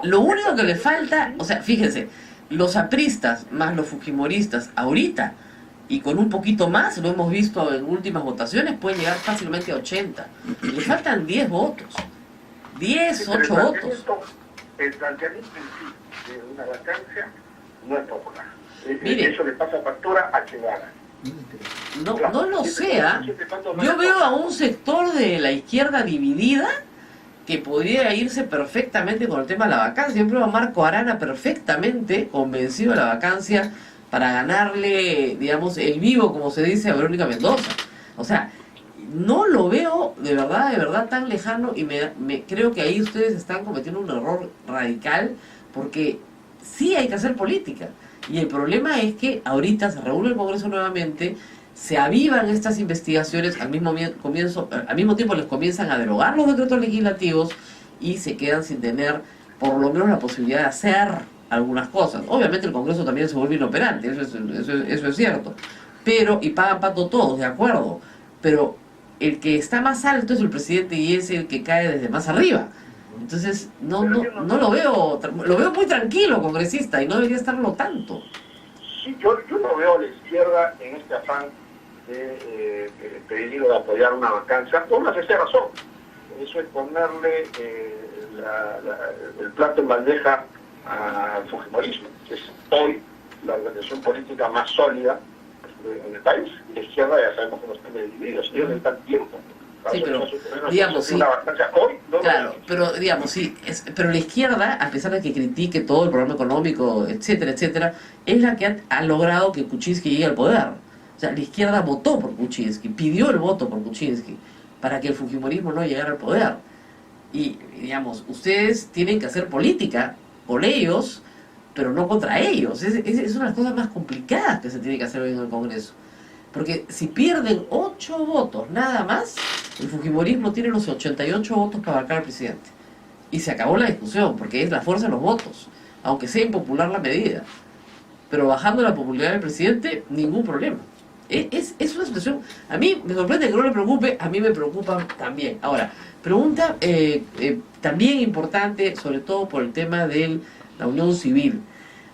Lo único que le falta, o sea, fíjense, los apristas más los fujimoristas ahorita, y con un poquito más, lo hemos visto en últimas votaciones, pueden llegar fácilmente a 80. Le faltan 10 votos. 10, 8 votos. El planteamiento en sí de una vacancia no es popular. Mire, eso le pasa factura a quien gana. no lo sea. Yo veo a un sector de la izquierda dividida que podría irse perfectamente con el tema de la vacancia. Yo veo a Marco Arana perfectamente convencido de la vacancia para ganarle, digamos, el vivo, como se dice, a Verónica Mendoza. O sea, no lo veo de verdad tan lejano, y creo que ahí ustedes están cometiendo un error radical, porque sí hay que hacer política. Y el problema es que ahorita se reúne el Congreso nuevamente, se avivan estas investigaciones, al mismo tiempo les comienzan a derogar los decretos legislativos y se quedan sin tener por lo menos la posibilidad de hacer algunas cosas. Obviamente el Congreso también se vuelve inoperante, eso es cierto, pero, y pagan pato todos, de acuerdo, pero el que está más alto es el presidente y es el que cae desde más arriba. Entonces no lo veo muy tranquilo, congresista, y no debería estarlo tanto. Sí, yo no veo a la izquierda en este afán de pedir o de apoyar una vacancia, por una sencilla razón. Eso es ponerle el plato en bandeja al fujimorismo, que es hoy la organización política más sólida en el país. La izquierda ya sabemos que nos tiene divididos, ellos necesitan tiempo. Sí, pero digamos, sí, hoy, no, claro, pero digamos, sí, pero la izquierda, a pesar de que critique todo el programa económico, etcétera, etcétera, es la que ha logrado que Kuczynski llegue al poder. O sea, la izquierda votó por Kuczynski, pidió el voto por Kuczynski, para que el fujimorismo no llegara al poder. Y, digamos, ustedes tienen que hacer política con ellos, pero no contra ellos. Es una de las cosas más complicadas que se tiene que hacer hoy en el Congreso. Porque si pierden 8 votos nada más, el fujimorismo tiene los 88 votos para abarcar al presidente. Y se acabó la discusión, porque es la fuerza de los votos, aunque sea impopular la medida. Pero bajando la popularidad del presidente, ningún problema. Es una situación, a mí me sorprende que no le preocupe, a mí me preocupa también. Ahora, pregunta también importante, sobre todo por el tema de la unión civil.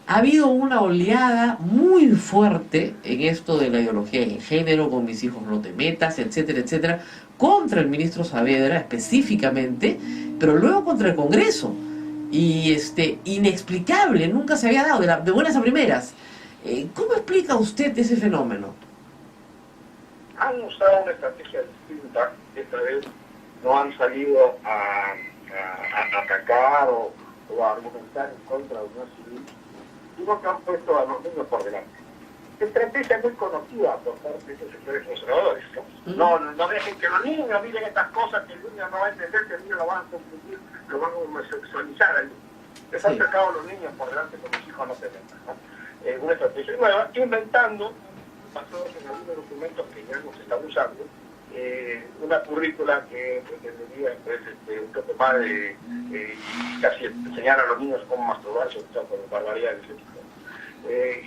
Ha habido una oleada muy fuerte en esto de la ideología de género, con mis hijos no te metas, etcétera, etcétera, contra el ministro Saavedra específicamente, pero luego contra el Congreso. Y inexplicable, nunca se había dado, de buenas a primeras. ¿Cómo explica usted ese fenómeno? Han usado una estrategia distinta, esta vez no han salido a atacar o a argumentar en contra de la unión civil, sino que han puesto a los niños por delante. Estrategia muy conocida por parte de esos sectores conservadores. No dejen que los niños miren estas cosas, que el niño no va a entender, que el niño lo van a confundir, lo van a homosexualizar al niño. Les han sacado a los niños por delante con los hijos no se metan, ¿no? Una estrategia nueva, inventando, basados en algunos documentos que ya no se están usando, una currícula que pretendería un poco más de casi enseñar a los niños cómo masturbarse, o sea, con barbaridades,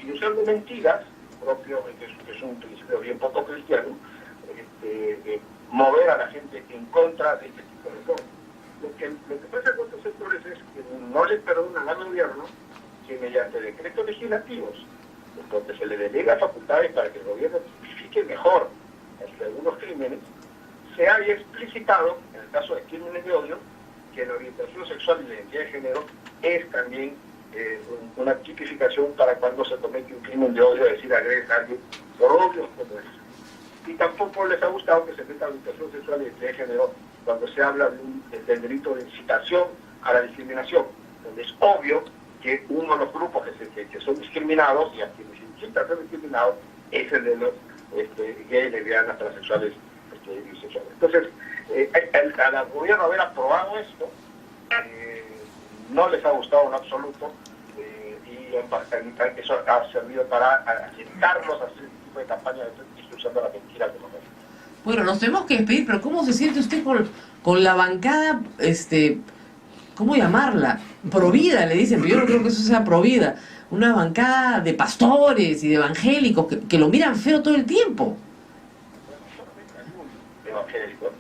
y usando mentiras, propio, que es un principio bien poco cristiano, mover a la gente en contra de este tipo de cosas. Lo que pasa con estos sectores es que no les perdonan al gobierno que mediante decretos legislativos, donde se le delega facultades para que el gobierno tipifique mejor algunos crímenes, se haya explicitado, en el caso de crímenes de odio, que la orientación sexual y la identidad de género es también una tipificación para cuando se comete un crimen de odio, es decir, agrede a alguien por odio como es. Y tampoco les ha gustado que se meta orientación sexual y identidad de género cuando se habla del delito de incitación a la discriminación, donde es obvio que uno de los grupos que son discriminados y a quienes incita a ser discriminados es el de los gays, lesbianas, transexuales y bisexuales. Entonces, al gobierno haber aprobado esto, no les ha gustado en absoluto, y eso ha servido para alentarlos a hacer este tipo de campaña de prestigio usando la mentira como medio. Bueno, nos tenemos que despedir, pero ¿cómo se siente usted con la bancada, ¿cómo llamarla? Provida, le dicen, pero yo no creo que eso sea provida. Una bancada de pastores y de evangélicos que lo miran feo todo el tiempo. Evangélico,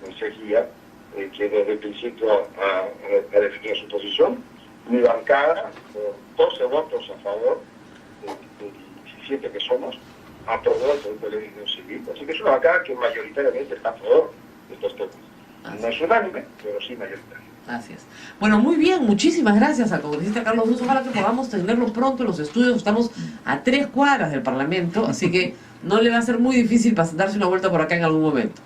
Moisés Guía, que desde el principio ha definido su posición. Mi bancada, con 12 votos a favor, de 17 que somos, aprobó el proyecto de ley de unión civil. Así que es una bancada que mayoritariamente está a favor de estos temas. No es unánime, pero sí mayoritario. Así es. Bueno, muy bien, muchísimas gracias al congresista Carlos Cruz. Ojalá que podamos tenerlo pronto en los estudios. Estamos a 3 cuadras del Parlamento, así que no le va a ser muy difícil darse una vuelta por acá en algún momento.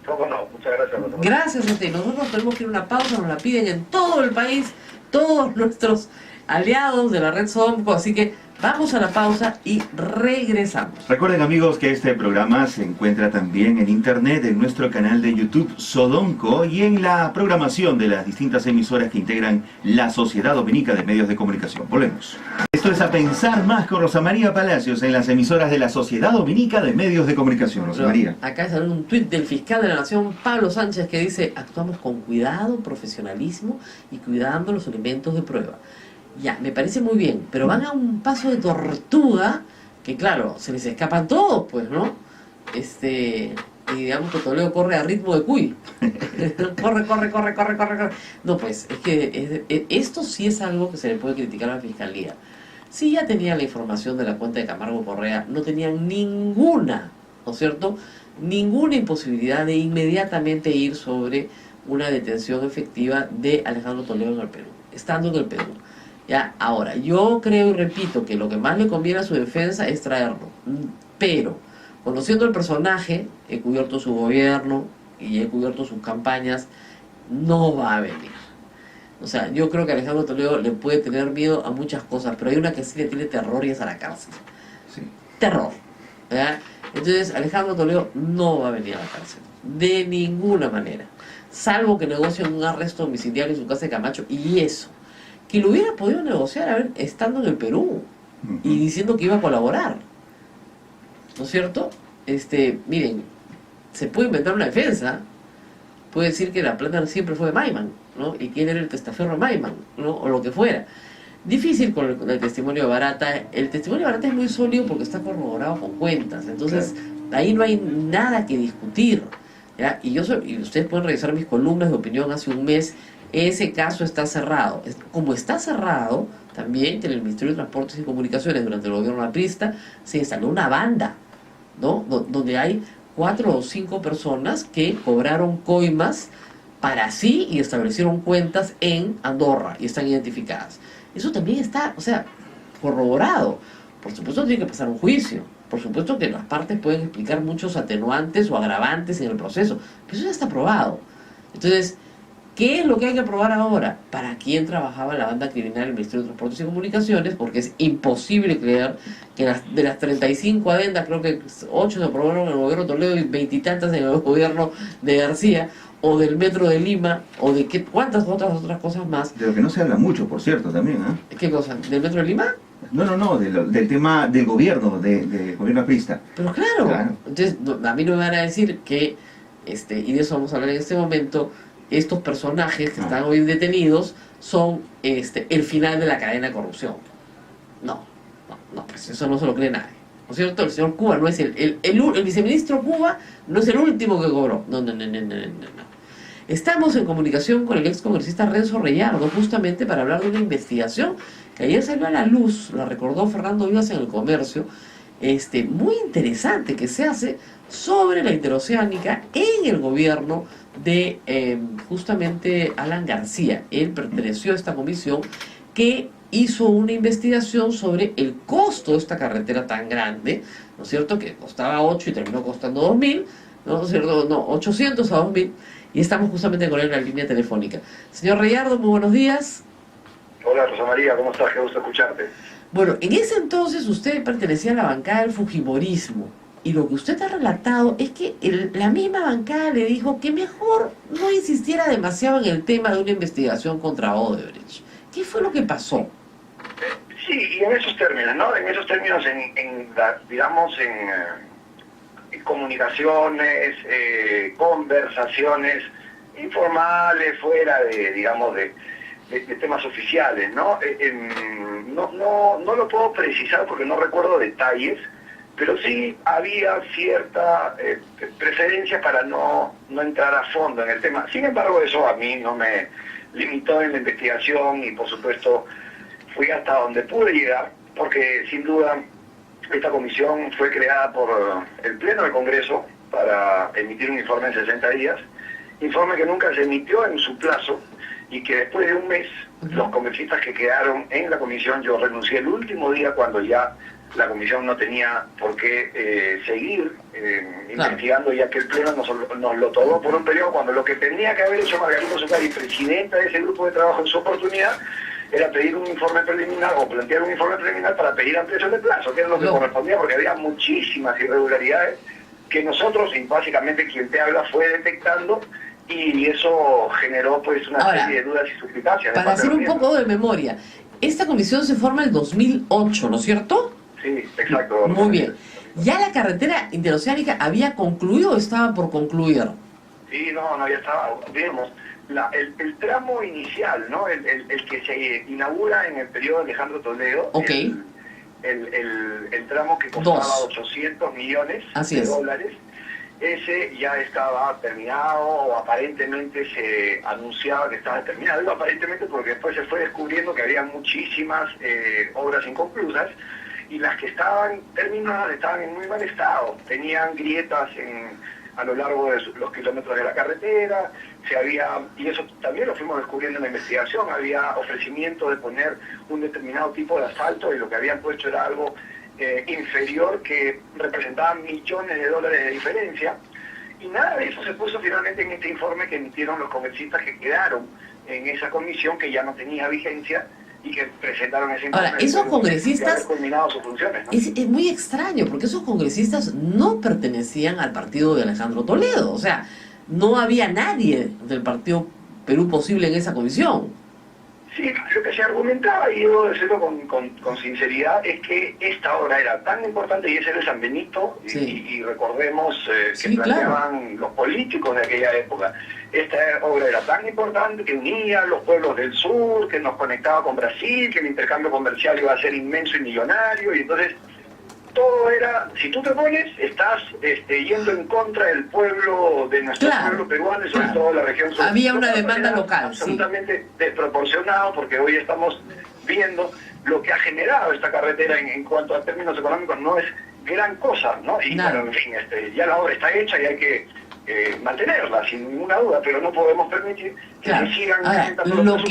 ¿Cómo no? Muchas gracias. Gracias a usted. Nosotros tenemos que ir a una pausa, nos la piden en todo el país, todos nuestros aliados de la red SOMCO, así que vamos a la pausa y regresamos. Recuerden, amigos, que este programa se encuentra también en internet, en nuestro canal de YouTube Sodonco y en la programación de las distintas emisoras que integran la Sociedad Dominica de Medios de Comunicación. Volvemos. Esto es A Pensar Más con Rosa María Palacios en las emisoras de la Sociedad Dominica de Medios de Comunicación. Rosa María. Acá sale un tuit del fiscal de la Nación, Pablo Sánchez, que dice: actuamos con cuidado, profesionalismo y cuidando los elementos de prueba. Ya, me parece muy bien, pero van a un paso de tortuga que, claro, se les escapan todos, pues, ¿no? Y digamos que Toledo corre a ritmo de cuy. corre. No, pues, es que esto sí es algo que se le puede criticar a la Fiscalía. Si ya tenía la información de la cuenta de Camargo Correa, no tenían ninguna, ¿no es cierto?, ninguna imposibilidad de inmediatamente ir sobre una detención efectiva de Alejandro Toledo en el Perú, estando en el Perú. Ya, ahora, yo creo y repito que lo que más le conviene a su defensa es traerlo, pero conociendo el personaje, he cubierto su gobierno y he cubierto sus campañas, no va a venir. O sea, yo creo que Alejandro Toledo le puede tener miedo a muchas cosas, pero hay una que sí le tiene terror y es a la cárcel. Sí. Terror. ¿Verdad? Entonces, Alejandro Toledo no va a venir a la cárcel, de ninguna manera, salvo que negocien un arresto domiciliario en su casa de Camacho, y eso, que lo hubiera podido negociar estando en el Perú y diciendo que iba a colaborar, ¿no es cierto? Miren, se puede inventar una defensa, puede decir que la plata siempre fue de Maiman, ¿no? Y que él era el testaferro de Maiman, ¿no? O lo que fuera. Difícil con el testimonio de Barata. El testimonio de Barata es muy sólido porque está corroborado con cuentas, entonces ahí no hay nada que discutir, ¿ya? Y ustedes pueden revisar mis columnas de opinión hace un mes. Ese caso está cerrado. Como está cerrado, también que en el Ministerio de Transportes y Comunicaciones durante el gobierno aprista se instaló una banda, ¿no? Donde hay 4 o 5 personas que cobraron coimas para sí y establecieron cuentas en Andorra y están identificadas. Eso también está, corroborado. Por supuesto tiene que pasar un juicio. Por supuesto que las partes pueden explicar muchos atenuantes o agravantes en el proceso, pero eso ya está probado. Entonces, ¿qué es lo que hay que probar ahora? ¿Para quién trabajaba la banda criminal del Ministerio de Transportes y Comunicaciones? Porque es imposible creer que de las 35 adendas, creo que 8 se aprobaron en el gobierno de Toledo y 20 y tantas en el gobierno de García, o del Metro de Lima, o de cuántas otras cosas más. De lo que no se habla mucho, por cierto, también, ¿eh? ¿Qué cosa? ¿Del Metro de Lima? No, del tema del gobierno, del gobierno aprista. Pero claro. Entonces, a mí no me van a decir que, y de eso vamos a hablar en este momento, estos personajes que están hoy detenidos son el final de la cadena de corrupción. No, pues eso no se lo cree nadie. ¿No es cierto? El señor Cuba no es el viceministro Cuba no es el último que cobró. No. Estamos en comunicación con el ex congresista Renzo Reyardo, justamente para hablar de una investigación que ayer salió a la luz, la recordó Fernando Vivas en El Comercio, muy interesante, que se hace sobre la interoceánica en el gobierno de justamente Alan García. Él perteneció a esta comisión que hizo una investigación sobre el costo de esta carretera tan grande, ¿no es cierto?, que costaba 8 y terminó costando 2.000, ¿no es cierto?, 800 a 2.000, y estamos justamente con él en la línea telefónica. Señor Reyardo, muy buenos días. Hola Rosa María, ¿cómo estás? Qué gusto escucharte. Bueno, en ese entonces usted pertenecía a la bancada del Fujimorismo, y lo que usted ha relatado es que la misma bancada le dijo que mejor no insistiera demasiado en el tema de una investigación contra Odebrecht. ¿Qué fue lo que pasó? Sí, y en esos términos, ¿no? En esos términos, digamos, en comunicaciones, conversaciones informales, fuera de, digamos, de temas oficiales, ¿no? No lo puedo precisar porque no recuerdo detalles, pero sí había cierta preferencia para no entrar a fondo en el tema. Sin embargo, eso a mí no me limitó en la investigación y, por supuesto, fui hasta donde pude llegar, porque sin duda esta comisión fue creada por el Pleno del Congreso para emitir un informe en 60 días, informe que nunca se emitió en su plazo, y que después de un mes, los congresistas que quedaron en la comisión, yo renuncié el último día cuando ya la comisión no tenía por qué seguir investigando, ya que el Pleno nos lo tomó por un periodo, cuando lo que tenía que haber hecho Margarita Zuccari, presidenta de ese grupo de trabajo en su oportunidad, era pedir un informe preliminar o plantear un informe preliminar para pedir ampliación de plazo, que era lo que correspondía, porque había muchísimas irregularidades que nosotros, y básicamente quien te habla, fue detectando, y eso generó pues una serie de dudas y suspicacias. Para hacer un poco de memoria, esta comisión se forma en 2008, ¿no es cierto? Sí, exacto. Muy bien. ¿Ya la carretera interoceánica había concluido o estaba por concluir? Sí, no, ya estaba, digamos, el tramo inicial, ¿no? El que se inaugura en el periodo de Alejandro Toledo, okay. el tramo que costaba 800 millones de dólares, ese ya estaba terminado, o aparentemente se anunciaba que estaba terminado. Digo aparentemente porque después se fue descubriendo que había muchísimas obras inconclusas, y las que estaban terminadas estaban en muy mal estado, tenían grietas a lo largo de los kilómetros de la carretera, y eso también lo fuimos descubriendo en la investigación, había ofrecimiento de poner un determinado tipo de asfalto, y lo que habían puesto era algo inferior, que representaba millones de dólares de diferencia, y nada de eso se puso finalmente en este informe que emitieron los congresistas que quedaron en esa comisión, que ya no tenía vigencia, y que presentaron ese informe. Ahora, esos congresistas, culminado sus funciones, ¿no? Es muy extraño, porque esos congresistas no pertenecían al partido de Alejandro Toledo, o sea, no había nadie del partido Perú Posible en esa comisión. Sí, lo que se argumentaba, y debo decirlo con sinceridad, es que esta obra era tan importante, y ese era San Benito, y recordemos que planteaban los políticos de aquella época, esta obra era tan importante que unía a los pueblos del sur, que nos conectaba con Brasil, que el intercambio comercial iba a ser inmenso y millonario, y entonces todo era, si tú te pones, estás yendo en contra del pueblo, de nuestro pueblo peruano, y sobre todo la región sur. Había una demanda local, absolutamente desproporcionado, porque hoy estamos viendo lo que ha generado esta carretera en cuanto a términos económicos. No es gran cosa, ¿no? Y bueno, en fin, ya la obra está hecha y hay que mantenerla, sin ninguna duda, pero no podemos permitir que se sigan... Ahora, lo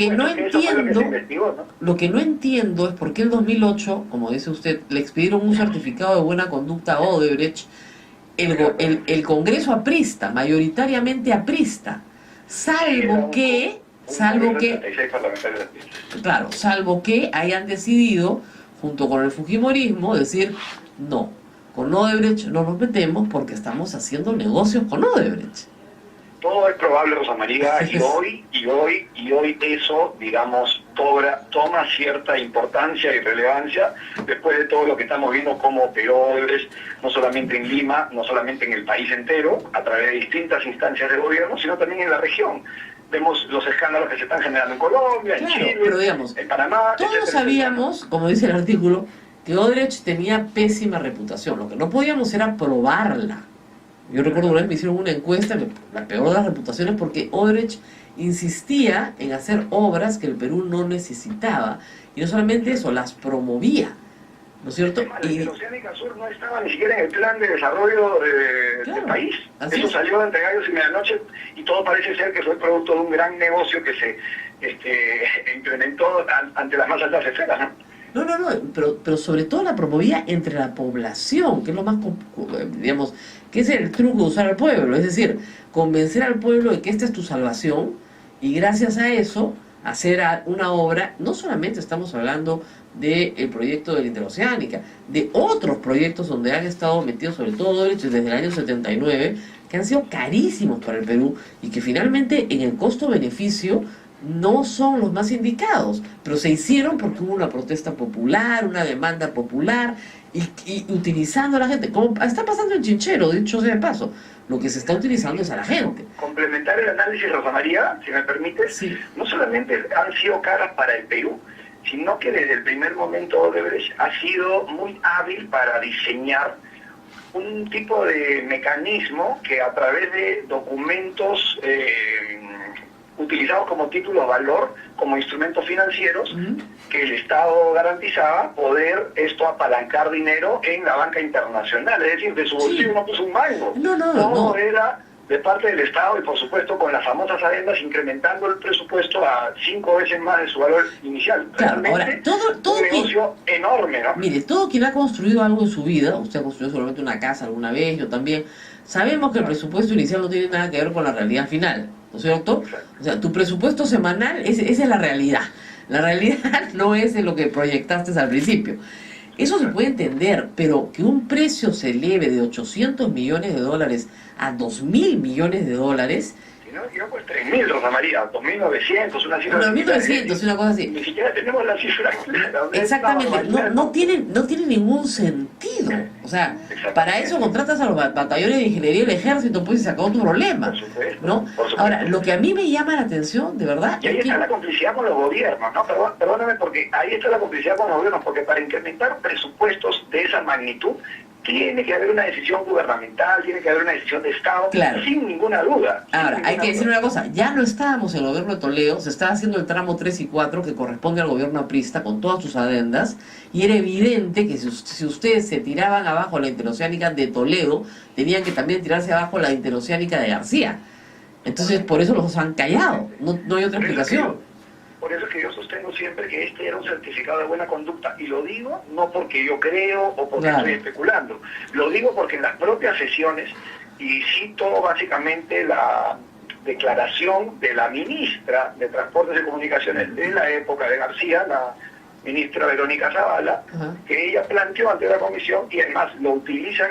que no entiendo es por qué el 2008, como dice usted, le expidieron un certificado de buena conducta a Odebrecht, el Congreso aprista, mayoritariamente aprista, salvo que hayan decidido, junto con el fujimorismo, decir, no, con Odebrecht no nos metemos porque estamos haciendo negocios con Odebrecht. Todo es probable, Rosa María, y hoy eso, digamos, toma cierta importancia y relevancia después de todo lo que estamos viendo, como operó Odebrecht, no solamente en Lima, no solamente en el país entero, a través de distintas instancias de gobierno, sino también en la región. Vemos los escándalos que se están generando en Colombia, en Chile, pero digamos, en Panamá. Todos sabíamos, como dice el artículo, que Odebrecht tenía pésima reputación. Lo que no podíamos era probarla. Yo recuerdo una vez me hicieron una encuesta, la peor de las reputaciones, porque Odebrecht insistía en hacer obras que el Perú no necesitaba. Y no solamente eso, las promovía, ¿no es cierto? La Interoceánica Sur no estaba ni siquiera en el plan de desarrollo del país. Eso salió entre gallos y medianoche, y todo parece ser que fue producto de un gran negocio que se implementó ante las más altas esferas, ¿no? No, pero sobre todo la promovía entre la población, que es lo más, digamos, que es el truco de usar al pueblo, es decir, convencer al pueblo de que esta es tu salvación, y gracias a eso hacer una obra. No solamente estamos hablando del proyecto de la Interoceánica, de otros proyectos donde han estado metidos, sobre todo desde el año 79, que han sido carísimos para el Perú, y que finalmente en el costo-beneficio no son los más indicados, pero se hicieron porque hubo una protesta popular, una demanda popular, y utilizando a la gente, como está pasando en Chinchero, dicho sea de paso, lo que se está utilizando es a la gente. Complementar el análisis, Rosa María, si me permites, no solamente han sido caras para el Perú, sino que desde el primer momento Odebrecht ha sido muy hábil para diseñar un tipo de mecanismo que, a través de documentos utilizados como título de valor, como instrumentos financieros, que el Estado garantizaba, poder apalancar dinero en la banca internacional, es decir, de su bolsillo no puso un mango. No. Era de parte del Estado y por supuesto con las famosas adendas incrementando el presupuesto a 5 veces más de su valor inicial. Claro, ahora, todo un negocio enorme, ¿no? Mire, todo quien ha construido algo en su vida, usted ha construido seguramente una casa alguna vez, yo también, sabemos que el presupuesto inicial no tiene nada que ver con la realidad final, ¿no es cierto? O sea, tu presupuesto semanal, esa es la realidad. La realidad no es lo que proyectaste al principio. Eso se puede entender, pero que un precio se eleve de 800 millones de dólares a 2.000 millones de dólares... Yo pues 3.000, Rosa María, 2.900, una cifra... 2.900, una cosa así. Ni siquiera tenemos la cifra clara. Exactamente, no tiene ningún sentido. O sea, para eso contratas a los batallones de ingeniería del ejército, pues, y se acabó tu problema, ¿no? Ahora, lo que a mí me llama la atención, de verdad... Y ahí está la complicidad con los gobiernos, ¿no? Perdóname, porque ahí está la complicidad con los gobiernos, porque para incrementar presupuestos de esa magnitud, tiene que haber una decisión gubernamental, tiene que haber una decisión de Estado, claro, sin ninguna duda. Ahora, hay que decir una cosa, ya no estábamos en el gobierno de Toledo, se estaba haciendo el tramo 3 y 4 que corresponde al gobierno aprista con todas sus adendas, y era evidente que si ustedes se tiraban abajo la interoceánica de Toledo, tenían que también tirarse abajo la interoceánica de García. Entonces, por eso los han callado, no hay otra explicación. Por eso es que yo sostengo siempre que este era un certificado de buena conducta, y lo digo no porque yo creo o porque estoy especulando, lo digo porque en las propias sesiones, y cito básicamente la declaración de la ministra de Transportes y Comunicaciones de la época de García, la ministra Verónica Zavala, que ella planteó ante la comisión, y además lo utilizan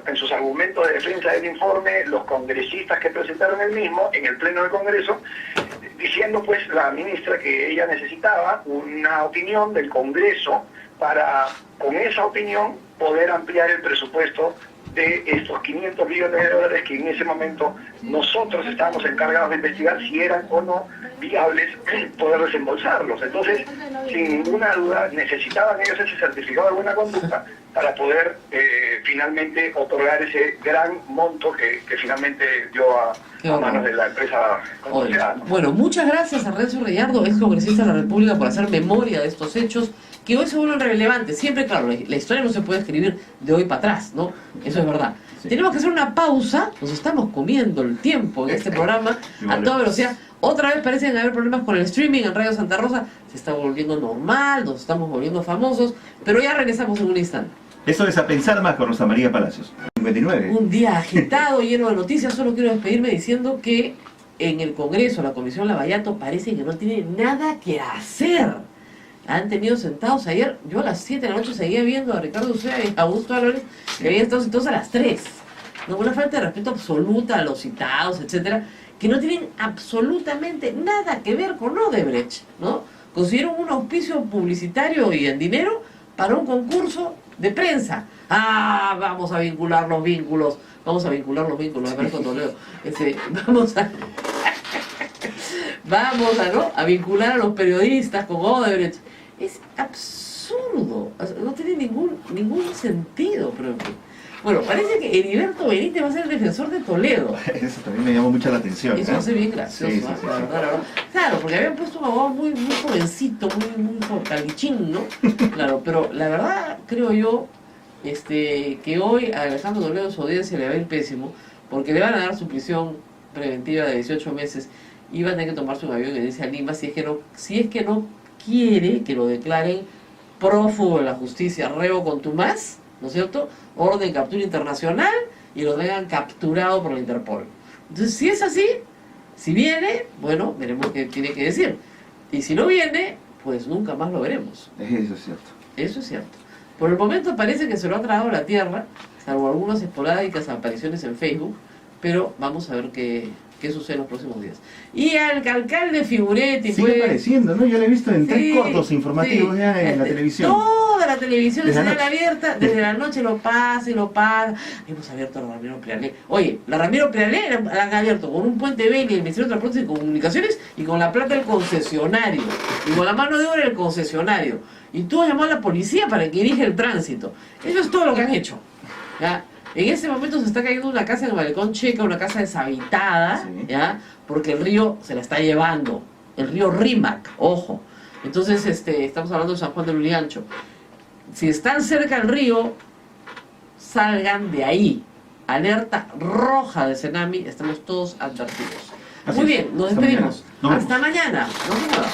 en sus argumentos de defensa del informe los congresistas que presentaron el mismo en el Pleno del Congreso, diciendo pues la ministra que ella necesitaba una opinión del Congreso para, con esa opinión, poder ampliar el presupuesto de estos 500 millones de dólares que en ese momento nosotros estábamos encargados de investigar si eran o no viables poder desembolsarlos. Entonces, sin ninguna duda, necesitaban ellos ese certificado de buena conducta para poder finalmente otorgar ese gran monto que finalmente dio a manos de la empresa consorciada. Bueno, muchas gracias a Renzo Reyardo, ex congresista de la República, por hacer memoria de estos hechos que hoy se vuelven relevantes. Siempre, claro, la historia no se puede escribir de hoy para atrás, ¿no? Eso es verdad. Sí. Tenemos que hacer una pausa, nos estamos comiendo el tiempo en este programa a toda velocidad. Otra vez parecen haber problemas con el streaming en Radio Santa Rosa, se está volviendo normal, nos estamos volviendo famosos, pero ya regresamos en un instante. Eso es A Pensar Más con Rosa María Palacios. 59. Un día agitado, lleno de noticias. Solo quiero despedirme diciendo que en el Congreso, la Comisión Lavallato parece que no tiene nada que hacer. Han tenido sentados ayer, yo a las 7 de la noche seguía viendo a Ricardo Uceda y a Augusto Álvarez, que habían estado sentados a las 3. ¿No? Una falta de respeto absoluta a los citados, etcétera, que no tienen absolutamente nada que ver con Odebrecht, ¿no? Consiguieron un auspicio publicitario y en dinero para un concurso de prensa. Vamos a vincular los vínculos, me parece con Toledo. Vamos a vincular a los periodistas con Odebrecht. Es absurdo, no tiene ningún sentido, pero bueno, parece que Heriberto Benítez va a ser el defensor de Toledo. Eso también me llamó mucho la atención. Eso hace bien gracioso, sí. La verdad. Claro, porque habían puesto un abogado muy jovencito, muy calichín, ¿no? Claro, pero la verdad, creo yo, que hoy a Alejandro Toledo su audiencia le va a ir pésimo, porque le van a dar su prisión preventiva de 18 meses y va a tener que tomarse un avión y irse a Lima si es que no quiere que lo declaren prófugo de la justicia, reo contumaz, ¿no es cierto? Orden de captura internacional y lo tengan capturado por la Interpol. Entonces, si es así, si viene, bueno, veremos qué tiene que decir. Y si no viene, pues nunca más lo veremos. Eso es cierto. Eso es cierto. Por el momento parece que se lo ha tragado la tierra, salvo algunas esporádicas apariciones en Facebook, pero vamos a ver qué sucede en los próximos días. Y al alcalde Figuretti sigue apareciendo, ¿no? Yo lo he visto en 3 cortos informativos ya en la televisión. Toda la televisión es señal abierta, desde la noche lo pasa. Hemos abierto la Ramiro Prialé. Oye, la Ramiro Prialé la han abierto con un puente Beni, el Ministerio de Transportes y Comunicaciones, y con la plata del concesionario, y con la mano de obra del concesionario. Y tú has llamado a la policía para que dirija el tránsito. Eso es todo lo que han hecho, ¿ya? En este momento se está cayendo una casa en el Malecón Checa, una casa deshabitada, ¿ya? Porque el río se la está llevando, el río Rímac, ojo. Entonces, estamos hablando de San Juan de Lurigancho. Si están cerca del río, salgan de ahí, alerta roja de tsunami, estamos todos advertidos. Así Muy es. bien, nos Hasta despedimos. mañana. Nos vemos. Hasta mañana. Nos vemos.